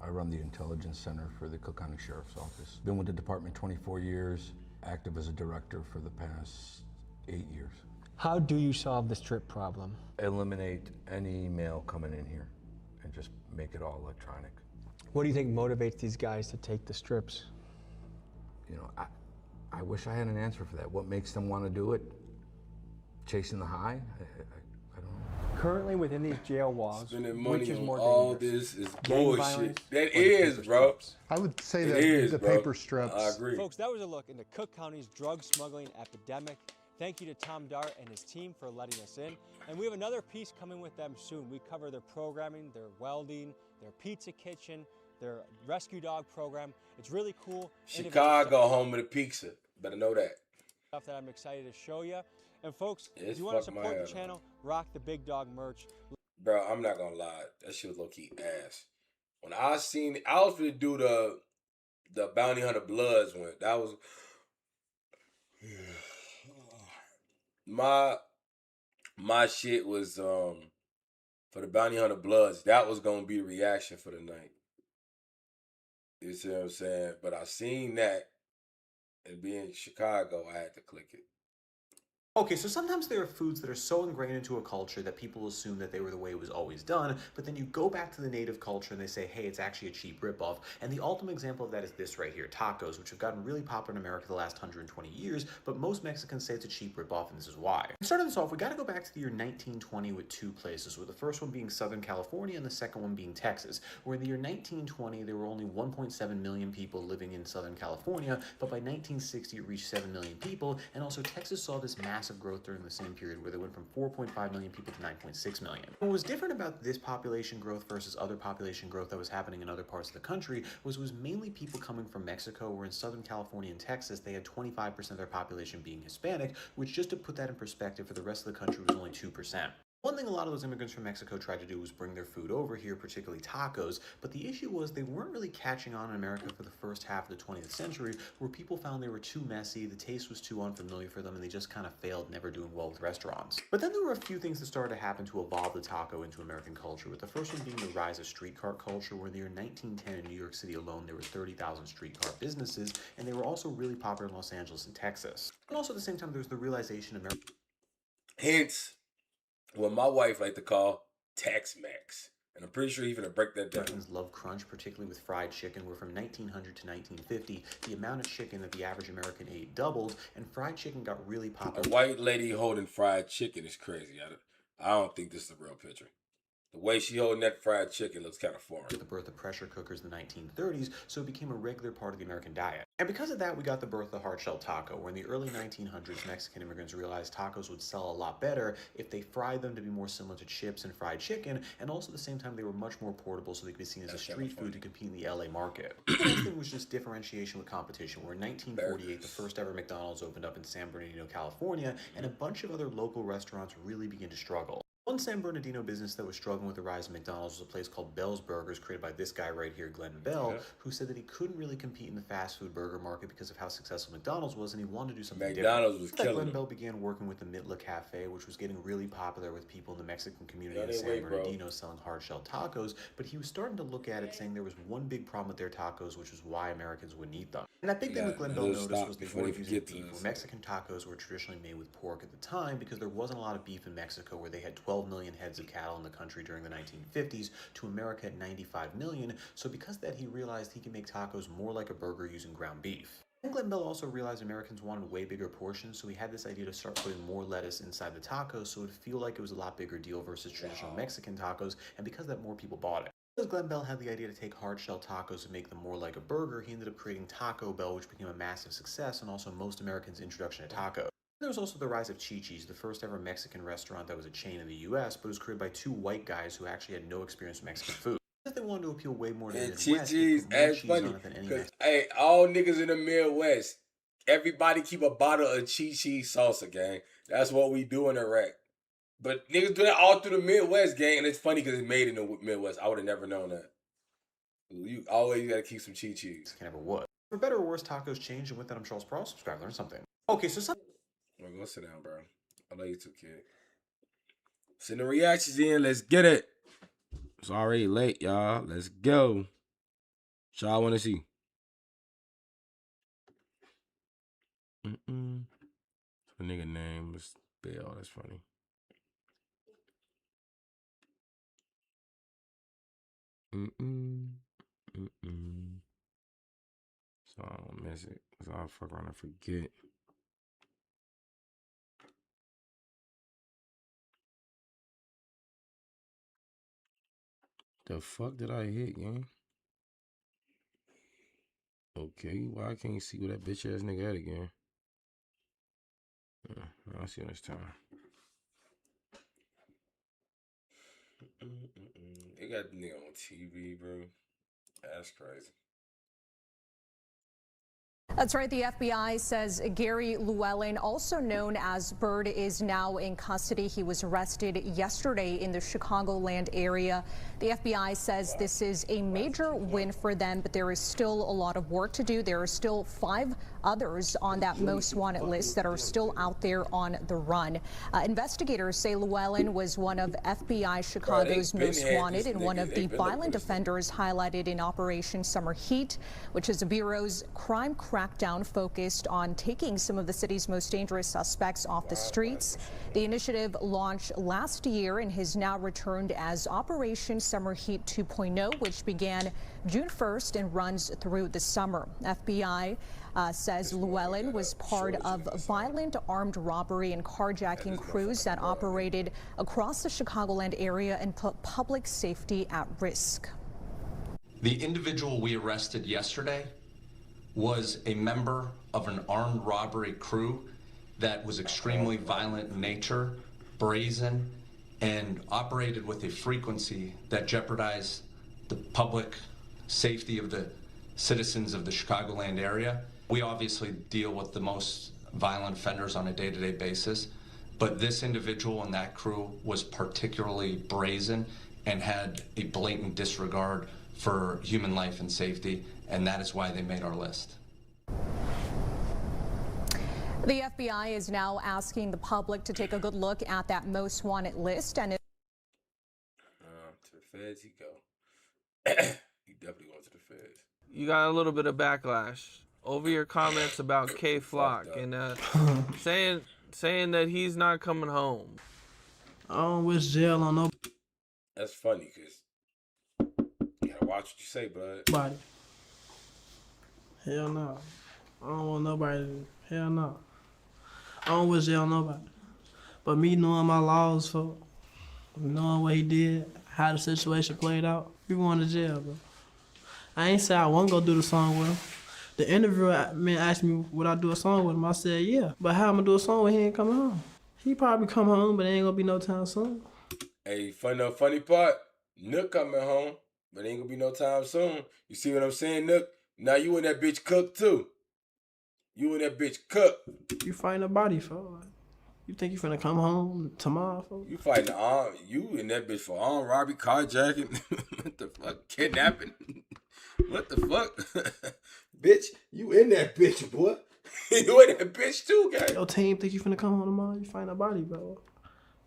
Speaker 4: I run the Intelligence Center for the Cook County Sheriff's Office. Been with the department 24 years, active as a director for the past 8 years.
Speaker 15: How do you solve the strip problem?
Speaker 6: Eliminate any mail coming in here and just make it all electronic.
Speaker 15: What do you think motivates these guys to take the strips?
Speaker 6: You know, I wish I had an answer for that. What makes them want to do it? Chasing the high? I don't know.
Speaker 15: Currently within these jail walls,
Speaker 7: Spending
Speaker 15: which
Speaker 7: money
Speaker 15: is
Speaker 7: on
Speaker 15: more
Speaker 7: all
Speaker 15: dangerous?
Speaker 7: this is
Speaker 15: Gang
Speaker 7: bullshit.
Speaker 15: violence
Speaker 7: That
Speaker 15: or the
Speaker 7: is,
Speaker 15: paper
Speaker 7: bro.
Speaker 15: strips?
Speaker 19: I would say
Speaker 7: It
Speaker 19: that
Speaker 7: is,
Speaker 19: the
Speaker 7: bro.
Speaker 19: paper strips.
Speaker 7: I agree.
Speaker 8: Folks, that was a look into Cook County's drug smuggling epidemic. Thank you to Tom Dart and his team for letting us in. And we have another piece coming with them soon. We cover their programming, their welding, their pizza kitchen, their rescue dog program. It's really cool.
Speaker 7: Chicago, home of the pizza. Better know that.
Speaker 8: Stuff that I'm excited to show you. And folks,
Speaker 7: It's
Speaker 8: if you want to
Speaker 7: fuck my
Speaker 8: support
Speaker 7: head
Speaker 8: the
Speaker 7: up.
Speaker 8: channel, rock the Big Dog merch.
Speaker 7: Bro, I'm not gonna lie. That shit was low-key ass. When I seen it, I was gonna do the Bounty Hunter Bloods one. That was my my shit was for the Bounty Hunter Bloods. That was gonna be the reaction for the night. You see what I'm saying? But I seen that, and being Chicago, I had to click it.
Speaker 3: Okay, so sometimes there are foods that are so ingrained into a culture that people assume that they were the way it was always done, but then you go back to the native culture and they say, hey, it's actually a cheap ripoff. And the ultimate example of that is this right here, tacos, which have gotten really popular in America the last 120 years, but most Mexicans say it's a cheap ripoff, and this is why. Starting this off, we gotta go back to the year 1920 with two places, with the first one being Southern California and the second one being Texas, where in the year 1920, there were only 1.7 million people living in Southern California, but by 1960, it reached 7 million people, and also Texas saw this massive growth during the same period where they went from 4.5 million people to 9.6 million. What was different about this population growth versus other population growth that was happening in other parts of the country was it was mainly people coming from Mexico, where in Southern California and Texas they had 25% of their population being Hispanic, which, just to put that in perspective, for the rest of the country was only 2%. One thing a lot of those immigrants from Mexico tried to do was bring their food over here, particularly tacos, but the issue was they weren't really catching on in America for the first half of the 20th century, where people found they were too messy, the taste was too unfamiliar for them, and they just kind of failed, never doing well with restaurants. But then there were a few things that started to happen to evolve the taco into American culture, with the first one being the rise of streetcar culture, where in the year 1910 in New York City alone, there were 30,000 streetcar businesses, and they were also really popular in Los Angeles and Texas. And also at the same time, there was the realization America...
Speaker 7: Hence, what my wife like to call Tex-Mex. And I'm pretty sure even to break that down.
Speaker 3: Americans love crunch, particularly with fried chicken, where from 1900 to 1950, the amount of chicken that the average American ate doubled, and fried chicken got really popular.
Speaker 7: A white lady holding fried chicken is crazy. I don't think this is a real picture. The way she holding that fried chicken looks kind of foreign.
Speaker 3: With the birth of pressure cookers in the 1930s, so it became a regular part of the American diet. And because of that, we got the birth of the hard-shell taco, where in the early 1900s, Mexican immigrants realized tacos would sell a lot better if they fried them to be more similar to chips and fried chicken, and also at the same time, they were much more portable, so they could be seen as a street food to compete in the LA market. The next thing was just differentiation with competition, where in 1948, the first ever McDonald's opened up in San Bernardino, California, and a bunch of other local restaurants really began to struggle. One San Bernardino business that was struggling with the rise of McDonald's was a place called Bell's Burgers, created by this guy right here, Glenn Bell, who said that he couldn't really compete in the fast food burger market because of how successful McDonald's was, and he wanted to do something
Speaker 7: McDonald's
Speaker 3: different.
Speaker 7: was killing
Speaker 3: Glenn
Speaker 7: it.
Speaker 3: Bell began working with the Mitla Cafe, which was getting really popular with people in the Mexican community in San Bernardino selling hard-shell tacos, but he was starting to look at it saying there was one big problem with their tacos, which was why Americans wouldn't eat them. And that big thing that Glenn Bell noticed was they weren't using beef, where Mexican tacos were traditionally made with pork at the time because there wasn't a lot of beef in Mexico, where they had 12 million heads of cattle in the country during the 1950s to America at 95 million, so because of that he realized he could make tacos more like a burger using ground beef. And Glenn Bell also realized Americans wanted way bigger portions, so he had this idea to start putting more lettuce inside the tacos so it would feel like it was a lot bigger deal versus traditional Mexican tacos, and because of that more people bought it. Because Glenn Bell had the idea to take hard-shell tacos and make them more like a burger, he ended up creating Taco Bell, which became a massive success and also most Americans' introduction to tacos. There was also the rise of Chi-Chi's, the first ever Mexican restaurant that was a chain in the US, but it was created by two white guys who actually had no experience with Mexican food. They wanted to appeal way more to the Midwest.
Speaker 7: Chi-Chi's as funny. Because, hey, all niggas in the Midwest, everybody keep a bottle of Chi-Chi's salsa, gang. That's what we do in Iraq. But niggas do that all through the Midwest, gang, and it's funny because it's made in the Midwest. I would have never known that. You always got to keep some Chi-Chi's.
Speaker 3: Never would. For better or worse, tacos change, and with that, I'm Charles Pearl. Subscribe, learn something. Okay, so some...
Speaker 7: Go sit down, bro. I love you too, kid. Send the reactions in. Let's get it. It's already late, y'all. Let's go. Y'all want to see. The nigga name is Bill. That's funny. So I don't miss it. So I'll fuck around and forget. The fuck did I hit, gang? Okay, why I can't see where that bitch ass nigga at again? I'll see you next time. They got the nigga on TV, bro. That's crazy.
Speaker 10: That's right. The FBI says Gary Llewellyn, also known as Bird, is now in custody. He was arrested yesterday in the Chicagoland area. The FBI says this is a major win for them, but there is still a lot of work to do. There are still 5 others on that most wanted list that are still out there on the run. Investigators say Llewellyn was one of FBI Chicago's most wanted and one of the violent offenders highlighted in Operation Summer Heat, which is the Bureau's crime crackdown focused on taking some of the city's most dangerous suspects off the streets. The initiative launched last year and has now returned as Operation Summer Heat 2.0, which began June 1st and runs through the summer. FBI says Llewellyn was part of violent armed robbery and carjacking crews that operated across the Chicagoland area and put public safety at risk.
Speaker 12: The individual we arrested yesterday was a member of an armed robbery crew that was extremely violent in nature, brazen, and operated with a frequency that jeopardized the public safety of the citizens of the Chicagoland area. We obviously deal with the most violent offenders on a day-to-day basis, but this individual and that crew was particularly brazen and had a blatant disregard for human life and safety, and that is why they made our list.
Speaker 10: The FBI is now asking the public to take a good look at that most wanted list. And
Speaker 7: to the feds he go. He definitely going to the feds.
Speaker 13: You got a little bit of backlash over your comments about K Flock and saying that he's not coming home.
Speaker 23: I don't wish jail on nobody.
Speaker 7: That's funny because you gotta watch what you say, bud.
Speaker 23: Hell no. I don't want nobody. Hell no. I don't wish jail on nobody. But me knowing my laws, for knowing what he did, how the situation played out, we going to jail, bro. I ain't say I want to go do the song with him. The interviewer man asked me would I do a song with him. I said yeah. But how I'm gonna do a song when he ain't coming home? He probably come home, but it ain't gonna be no time soon.
Speaker 7: Hey, funny part, Nook coming home, but ain't gonna be no time soon. You see what I'm saying, Nook? Now you and that bitch cook too. You and that bitch cook.
Speaker 23: You fighting a body for? You think you finna come home tomorrow for?
Speaker 7: You fighting you and that bitch for armed robbery, carjacking, what the fuck, kidnapping, what the fuck, bitch? You in that bitch, boy? You in that bitch too, guy?
Speaker 23: Your team think you finna come home tomorrow? You fighting a body, bro.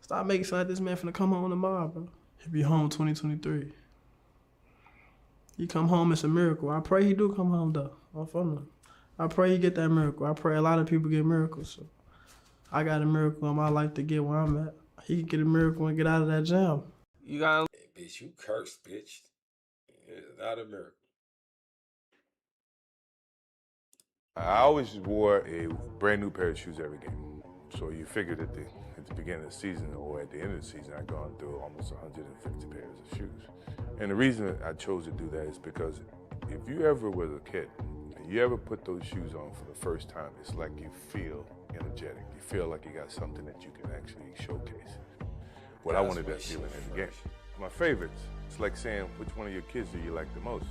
Speaker 23: Stop making it sound like this man finna come home tomorrow, bro. He'll be home 2023. He come home, it's a miracle. I pray he do come home though. I pray he get that miracle. I pray a lot of people get miracles. So I got a miracle in my life to get where I'm at. He can get a miracle and get out of that jam.
Speaker 13: You got
Speaker 7: hey, bitch, you cursed, bitch. It's not a miracle.
Speaker 24: I always wore a brand new pair of shoes every game. So you figured at the beginning of the season or at the end of the season, I'd gone through almost 150 pairs of shoes. And the reason I chose to do that is because if you ever was a kid and you ever put those shoes on for the first time, it's like you feel energetic. You feel like you got something that you can actually showcase. Well, I wanted that feeling in the game. My favorites, it's like saying which one of your kids do you like the most.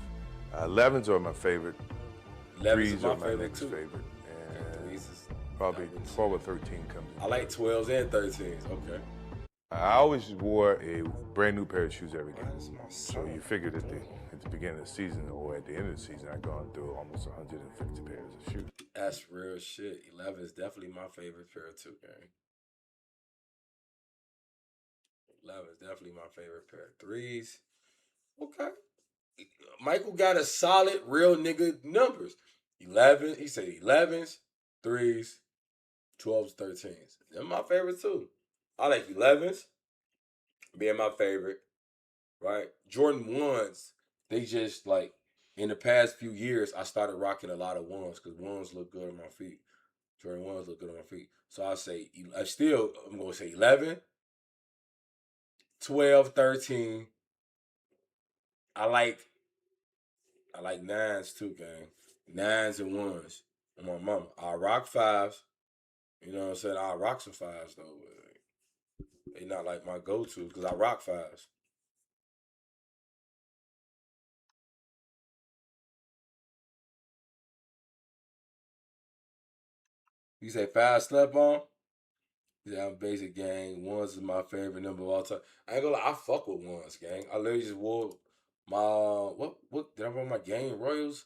Speaker 24: 11s are my favorite. 3s are my next favorite. And probably 12 or 13 comes in.
Speaker 7: I like 12s and 13s, okay.
Speaker 24: I always wore a brand new pair of shoes every game. So you figured at the beginning of the season or at the end of the season, I'd gone through almost 150 pairs of shoes.
Speaker 7: That's real shit. 11 is definitely my favorite pair too, gang. 11 is definitely my favorite pair. 3s, okay. Michael got a solid real nigga numbers. 11, he said 11s, 3s, 12s, 13s. They're my favorite too. I like 11s being my favorite, right? Jordan 1s, they just like, in the past few years, I started rocking a lot of 1s because 1s look good on my feet. Jordan 1s look good on my feet. So I'll say, I'm going to say 11, 12, 13. I like 9s too, gang. 9s and 1s. And my mama. I rock 5s. You know what I'm saying? I rock some 5s though. But they not like my go-to because I rock 5s. You say Fast slept on? Yeah, I'm basic, gang. Ones is my favorite number of all time. I ain't gonna lie, I fuck with Ones, gang. I literally just wore my what did I wear my Game Royals?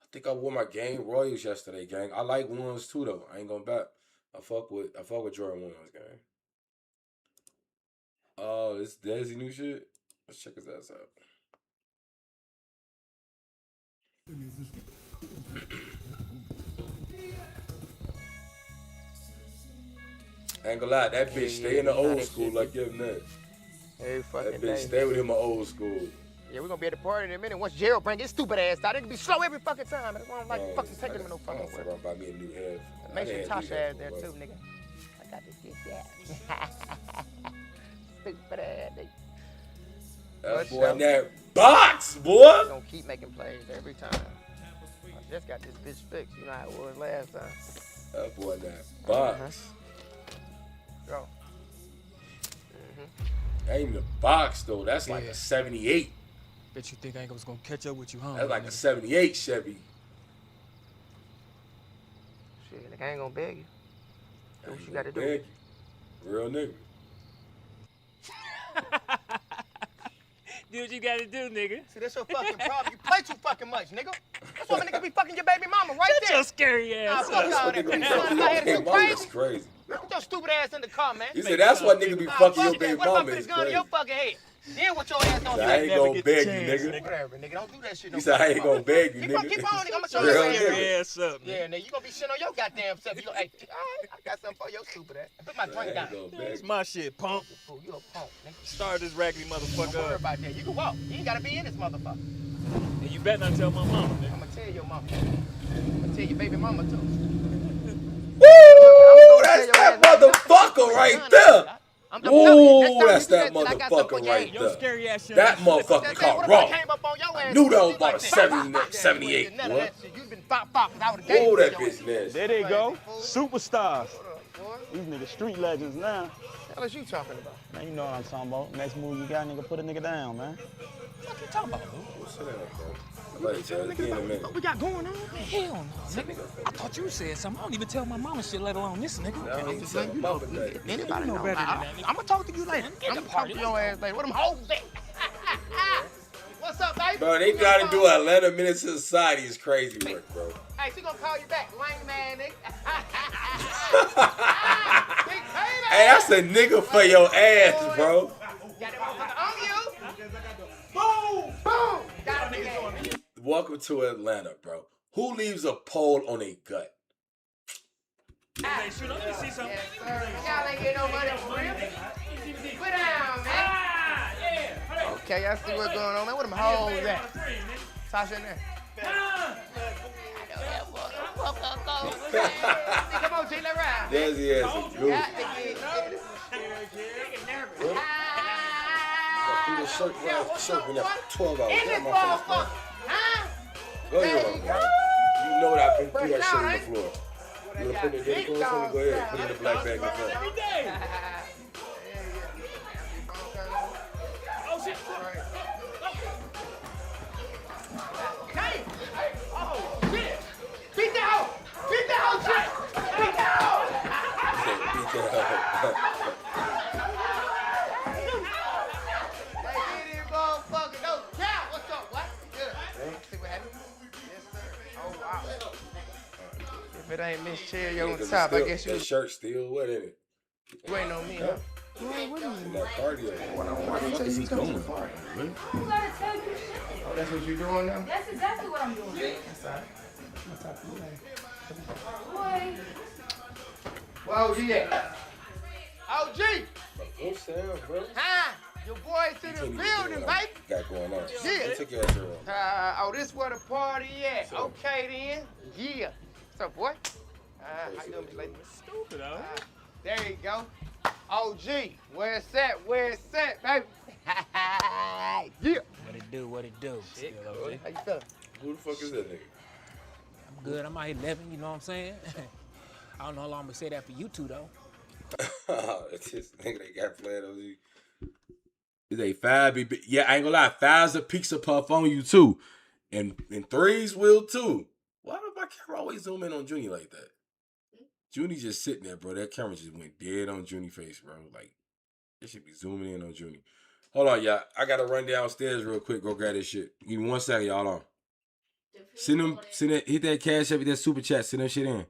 Speaker 7: I think I wore my Game Royals yesterday, gang. I like Ones too though. I ain't gonna bet. I fuck with Jordan Ones, gang. Oh, it's Desi new shit? Let's check his ass out. I ain't gonna lie, that bitch stay in the old school like your man.
Speaker 11: Every fucking
Speaker 7: That
Speaker 11: day.
Speaker 7: bitch stay with him in old school.
Speaker 11: Yeah, we're gonna be at the party in a minute. Once Gerald bring his stupid ass out, it can be slow every fucking time. That's why I don't like fucking taking him in no fucking way.
Speaker 7: I'm buy me a new head.
Speaker 11: Make sure Tasha ass there too, nigga. I got to get that. Stupid ass nigga.
Speaker 7: That boy in that box, boy.
Speaker 11: Gonna keep making plays every time. I just got this bitch fixed. You know how it was last time.
Speaker 7: That boy in that box.
Speaker 11: Go.
Speaker 7: That ain't even a box though. That's like a 78.
Speaker 2: Bet you think I was gonna catch up with you, huh?
Speaker 7: That's like a 78 Chevy.
Speaker 11: Shit, nigga, I ain't gonna beg you. Do what you gotta do.
Speaker 7: Beg you. Real nigga.
Speaker 14: Do what you gotta do, nigga.
Speaker 11: See, that's your fucking problem. You play too fucking much, nigga. That's why my nigga be fucking your baby mama right there.
Speaker 14: Shut your scary ass
Speaker 11: Nah, fuck
Speaker 14: up.
Speaker 11: all that. You son, my head is too
Speaker 7: That's
Speaker 11: crazy.
Speaker 7: crazy.
Speaker 11: Put your stupid ass in the car, man.
Speaker 7: You said that's why nigga be fucking your baby
Speaker 11: What if I
Speaker 7: mama
Speaker 11: put
Speaker 7: is
Speaker 11: his gun in
Speaker 7: crazy.
Speaker 11: your fucking head? Then what your ass gonna do?
Speaker 7: I ain't gonna beg you, nigga.
Speaker 11: Whatever, nigga. Don't do that shit.
Speaker 7: You said I ain't gonna beg you, nigga.
Speaker 11: Keep on, nigga. I'm gonna show
Speaker 7: Real
Speaker 11: you
Speaker 7: nigga.
Speaker 14: ass up,
Speaker 11: Yeah, nigga. You gonna be shitting on your goddamn self. You gonna, hey, all right, I got something for your stupid ass. Put my drink down.
Speaker 14: That's my shit, punk.
Speaker 11: Fool, you a punk, nigga.
Speaker 14: Start this raggedy motherfucker
Speaker 11: Don't worry
Speaker 14: up.
Speaker 11: about that. You can walk. You ain't gotta be in this motherfucker.
Speaker 14: And you better not tell my mama, nigga.
Speaker 11: I'm gonna tell your mama. I'm gonna tell your baby mama too.
Speaker 7: Woo! That's that motherfucker right there. Ooh, that's that motherfucker right there. That motherfucker caught raw. Knew that was about a 78. What? Oh, that bitch nasty.
Speaker 14: There they go. Superstars. These niggas street legends now.
Speaker 11: What the hell is you talking about?
Speaker 14: Man, you know what I'm talking about. Next move you got, nigga, put a nigga down, man.
Speaker 11: What you talking about, dude?
Speaker 7: Sit down, bro. I'm about to tell you in a minute.
Speaker 11: What we got going on?
Speaker 14: Hell no, nigga. I thought you said something. I don't even tell my mama shit, let alone this nigga.
Speaker 7: No, I'm just letting you know.
Speaker 11: Anybody
Speaker 14: know
Speaker 11: know
Speaker 14: better than
Speaker 11: I'm
Speaker 14: that, nigga.
Speaker 11: gonna talk to you later. I'm gonna talk to your ass later. What them hoes at? What's up, baby?
Speaker 7: Bro, they gotta do Atlanta Minutes to Society is crazy work, bro.
Speaker 11: Hey, she gonna call you back, lame man, nigga.
Speaker 7: Hey, that's a nigga for your ass, bro.
Speaker 11: Got that motherfucker on you. Boom, boom. Got it, nigga.
Speaker 7: Welcome to Atlanta, bro. Who leaves a pole on a gut?
Speaker 14: Hey, shoot, let me see something.
Speaker 11: Yes, sir. Y'all ain't get no money for real. Put down, man. Okay, I see what's going on, man. What them hoes at? Tasha in there. Come on, G, let's ride.
Speaker 7: There's the ass.
Speaker 11: Got to get nervous.
Speaker 7: Threw the shirt been up 12 hours.
Speaker 11: In this
Speaker 7: Get my face, man.
Speaker 11: motherfucker. Huh?
Speaker 7: Go ahead, man. You know that I threw that shit on the floor. You wanna put it in the clothes for me? Go ahead. Put it in the black bag in front.
Speaker 14: Every day. Oh, shit.
Speaker 11: Hey! Oh, shit! Beat that hoe! Beat that hoe, shit! Beat that hoe! Hey, get in, motherfucker. No cap. What's up? What? Good. See what happened? Yes, sir. Oh, wow. If it ain't Miss Cherry on the top, I guess you...
Speaker 7: That shirt still wet in it.
Speaker 11: You ain't on me, huh?
Speaker 7: In that cardio. Really?
Speaker 11: Oh, that's what you doing now?
Speaker 17: That's exactly what I'm doing.
Speaker 11: That's all right. What's up,
Speaker 17: Boy.
Speaker 11: Where OG at? OG!
Speaker 7: What's Sam, bro?
Speaker 11: Hi! Your boy's in the building, baby!
Speaker 7: Got going on.
Speaker 11: Yeah.
Speaker 7: What took your ass around?
Speaker 11: Oh, this where the party at. Okay, then. Yeah. What's up, boy? How you doing, Miss Lady?
Speaker 14: Stupid, huh?
Speaker 11: There you go. OG, where it's at? Where it's at, baby? Yeah.
Speaker 14: What it do, what it do? Still, OG.
Speaker 11: How you feeling?
Speaker 7: Who the fuck is that nigga?
Speaker 14: I'm good. I'm out here living, you know what I'm saying? I don't know how long I'm going to say that for you two, though.
Speaker 7: It's this nigga that got playing OG. Is a five be yeah, I ain't gonna lie, five's a pizza puff on you too. And threes will too. Why does my camera always zoom in on Junior like that? Junie just sitting there, bro. That camera just went dead on Junie face, bro. Like, it should be zooming in on Junie. Hold on, y'all. I gotta run downstairs real quick. Go grab this shit. Give me 1 second, y'all. On. Hit that cash app, hit that super chat. Send that shit in.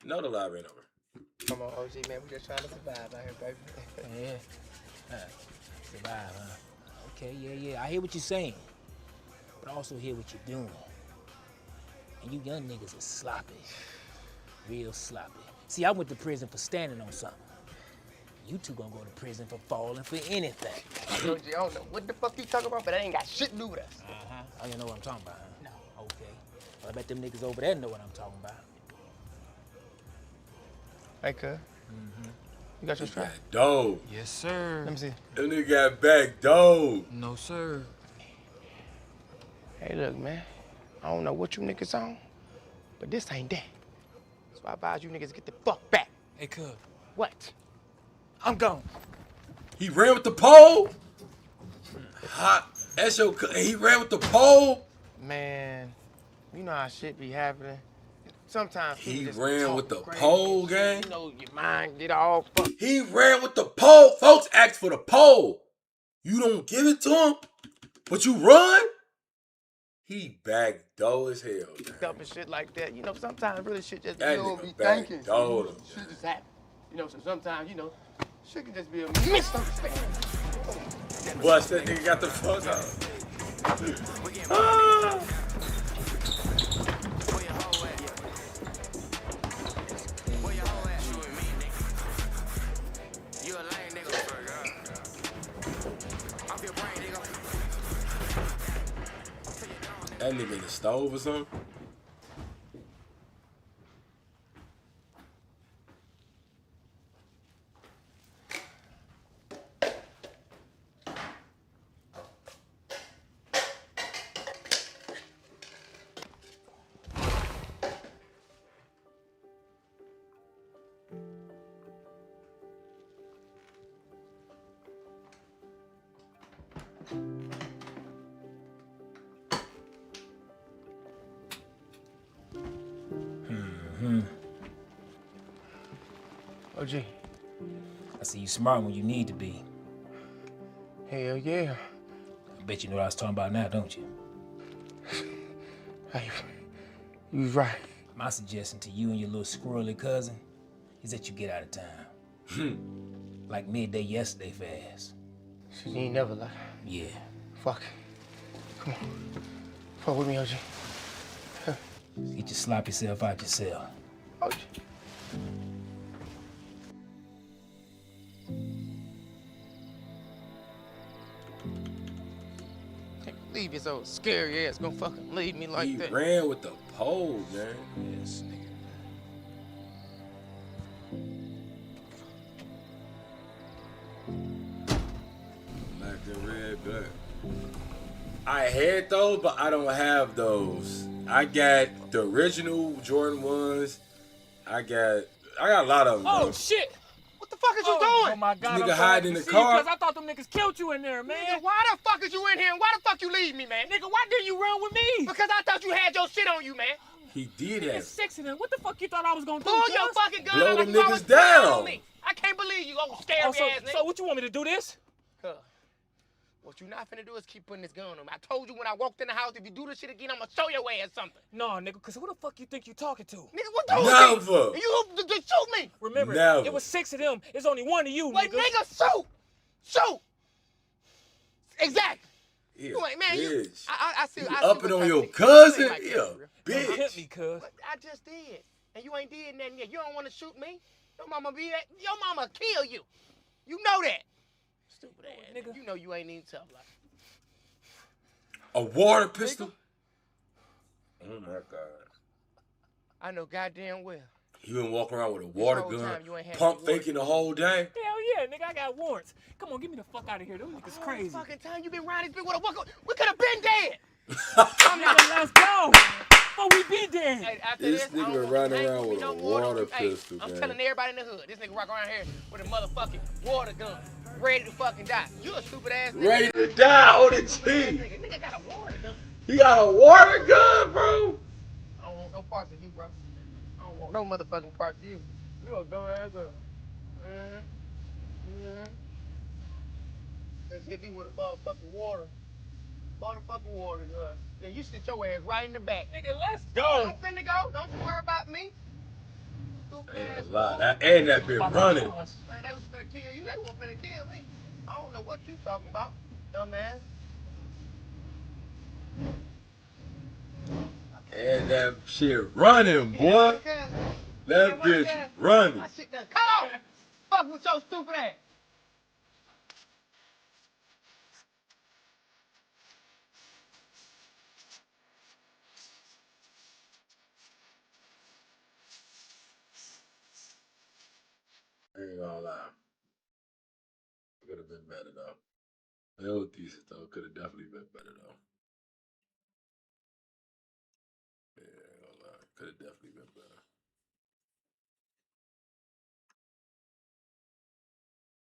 Speaker 7: No, the live ain't over.
Speaker 11: Come on, OG, man. We just trying to survive out here, baby.
Speaker 14: Yeah. Survive, huh? Okay, yeah. I hear what you're saying, but I also hear what you're doing. And you young niggas are sloppy. Real sloppy. See, I went to prison for standing on something. You two gonna go to prison for falling for anything.
Speaker 11: OG, I don't know what the fuck you talking about, but that ain't got shit to do with us.
Speaker 14: Uh-huh. Oh, you know what I'm talking about, huh? No. Okay. Well, I bet them niggas over there know what I'm talking about.
Speaker 11: Hey, cuz. You got your strap?
Speaker 7: Dope.
Speaker 14: Yes, sir.
Speaker 11: Let me see.
Speaker 7: That nigga got back dope.
Speaker 14: No, sir.
Speaker 11: Hey, look, man. I don't know what you niggas on, but this ain't that. So I advise you niggas to get the fuck back.
Speaker 14: Hey, cuz.
Speaker 11: What?
Speaker 14: I'm gone.
Speaker 7: He ran with the pole? Hot. That's your. He ran with the pole?
Speaker 11: Man, you know how shit be happening. Sometimes
Speaker 7: He
Speaker 11: people just
Speaker 7: ran
Speaker 11: talk
Speaker 7: with the
Speaker 11: crazy
Speaker 7: pole,
Speaker 11: and shit.
Speaker 7: gang?
Speaker 11: You know, your mind get all fucked.
Speaker 7: He ran with the pole. Folks asked for the pole. You don't give it to him, but you run? He back dough as hell, man.
Speaker 11: Up and shit like that. You know, sometimes really shit just
Speaker 7: That
Speaker 11: you don't
Speaker 7: nigga
Speaker 11: be
Speaker 7: back
Speaker 11: thinking.
Speaker 7: dough.
Speaker 11: Shit just happen. You know, so sometimes, you know, shit can just be a misunderstanding.
Speaker 7: Bust that nigga got the fuck up. Ah. That nigga in the stove or something?
Speaker 11: OG.
Speaker 14: I see you smart when you need to be.
Speaker 11: Hell yeah.
Speaker 14: I bet you know what I was talking about now, don't you?
Speaker 11: Hey, you was right.
Speaker 14: My suggestion to you and your little squirrely cousin is that you get out of town. Like midday yesterday fast.
Speaker 11: Shit, you ain't never lied.
Speaker 14: Yeah.
Speaker 11: Fuck. Come on. Fuck with me, OG.
Speaker 14: Get your sloppy self out your cell.
Speaker 11: OG. Can't believe your so scary ass gonna fucking leave me like that.
Speaker 7: He ran with the pole, man.
Speaker 11: Yes, nigga.
Speaker 7: Black and red, black. I had those, but I don't have those. I got the original Jordan ones. I got a lot of them.
Speaker 14: Oh,
Speaker 7: bro.
Speaker 14: shit!
Speaker 11: What the fuck is you doing?
Speaker 14: Oh, my God.
Speaker 7: Nigga
Speaker 14: I'm so
Speaker 7: hiding in
Speaker 14: happy to
Speaker 7: the
Speaker 14: see you,
Speaker 7: car.
Speaker 14: 'cause I thought them niggas killed you in there, man.
Speaker 11: Nigga, why the fuck is you in here and why the fuck you leave me, man?
Speaker 14: Nigga, why didn't you run with me?
Speaker 11: Because I thought you had your shit on you, man.
Speaker 7: He did
Speaker 14: Nigga,
Speaker 7: that.
Speaker 14: 6 of them. What the fuck you thought I was gonna do?
Speaker 11: Pull
Speaker 14: cuz?
Speaker 11: your fucking gun
Speaker 7: Blow
Speaker 11: out like
Speaker 7: them
Speaker 11: you always
Speaker 7: niggas
Speaker 11: put it
Speaker 7: down.
Speaker 11: on me. I can't believe you old scary
Speaker 14: Oh,
Speaker 11: ass nigga.
Speaker 14: so what you want me to do this?
Speaker 11: Cuz, what you not finna do is keep putting this gun on me. I told you when I walked in the house, if you do this shit again, I'm gonna show your ass something.
Speaker 14: No, nigga, cause who the fuck you think you talking to?
Speaker 11: Nigga, what the
Speaker 7: Never.
Speaker 11: You shoot me.
Speaker 14: Remember,
Speaker 7: Never.
Speaker 14: it was 6 of them. It's only 1 of you,
Speaker 11: Wait,
Speaker 14: nigga.
Speaker 11: nigga, shoot. Shoot. Exactly.
Speaker 7: Yeah,
Speaker 11: You ain't, man, you,
Speaker 7: bitch.
Speaker 11: I see.
Speaker 7: You
Speaker 11: I see
Speaker 7: up and
Speaker 11: what
Speaker 7: on
Speaker 11: type
Speaker 7: your
Speaker 11: of nigga-
Speaker 7: cousin?
Speaker 11: you ain't like that,
Speaker 7: Yeah,
Speaker 11: for real.
Speaker 14: Don't
Speaker 7: bitch.
Speaker 14: hit me, cuz.
Speaker 11: But I just did. And you ain't did nothing yet. You don't want to shoot me. Your mama be that. Your mama kill you. You know that. Stupid ass nigga. You know you ain't even tough like.
Speaker 7: A water pistol? Oh my God.
Speaker 11: I know goddamn well.
Speaker 7: You been walking around with a water
Speaker 11: whole
Speaker 7: gun,
Speaker 11: time you ain't had
Speaker 7: pump
Speaker 11: no water.
Speaker 7: faking the whole day?
Speaker 14: Hell yeah, nigga, I got warrants. Come on, get me the fuck out of here. Them niggas
Speaker 11: All
Speaker 14: crazy.
Speaker 11: this fucking time you been riding this bitch with a walker, we could have been dead.
Speaker 14: Nigga, let's go. Before we be dead.
Speaker 11: Hey, after
Speaker 7: This
Speaker 11: I
Speaker 7: nigga
Speaker 11: don't
Speaker 7: been
Speaker 11: want
Speaker 7: running
Speaker 11: you to
Speaker 7: around
Speaker 11: hang
Speaker 7: with a
Speaker 11: no more.
Speaker 7: water
Speaker 11: Hey,
Speaker 7: pistol,
Speaker 11: I'm
Speaker 7: man.
Speaker 11: telling everybody in the hood, this nigga rock around here with a motherfucking water gun, ready to fucking die. You a stupid ass nigga.
Speaker 7: Ready to die on the G.
Speaker 11: Nigga got a water gun.
Speaker 7: He got a water gun, bro.
Speaker 11: I don't want no parts of you, bro. I don't want no motherfucking parts of you. You a dumb ass up. Let's hit me with a motherfucking water. Motherfucking water gun. Then you sit your ass right in the back.
Speaker 14: Nigga, let's
Speaker 11: go. I'm finna go. Don't you worry about me.
Speaker 7: I ain't gonna lie. And that been running.
Speaker 11: Man, they was finna kill you. They wasn't finna kill me. I don't know what you talking about, dumbass.
Speaker 7: And that shit running, boy. That bitch running.
Speaker 11: My shit done cut off. Fuck with your stupid ass.
Speaker 7: I ain't gonna lie. Could have been better though. It was decent though. Could have definitely been better though.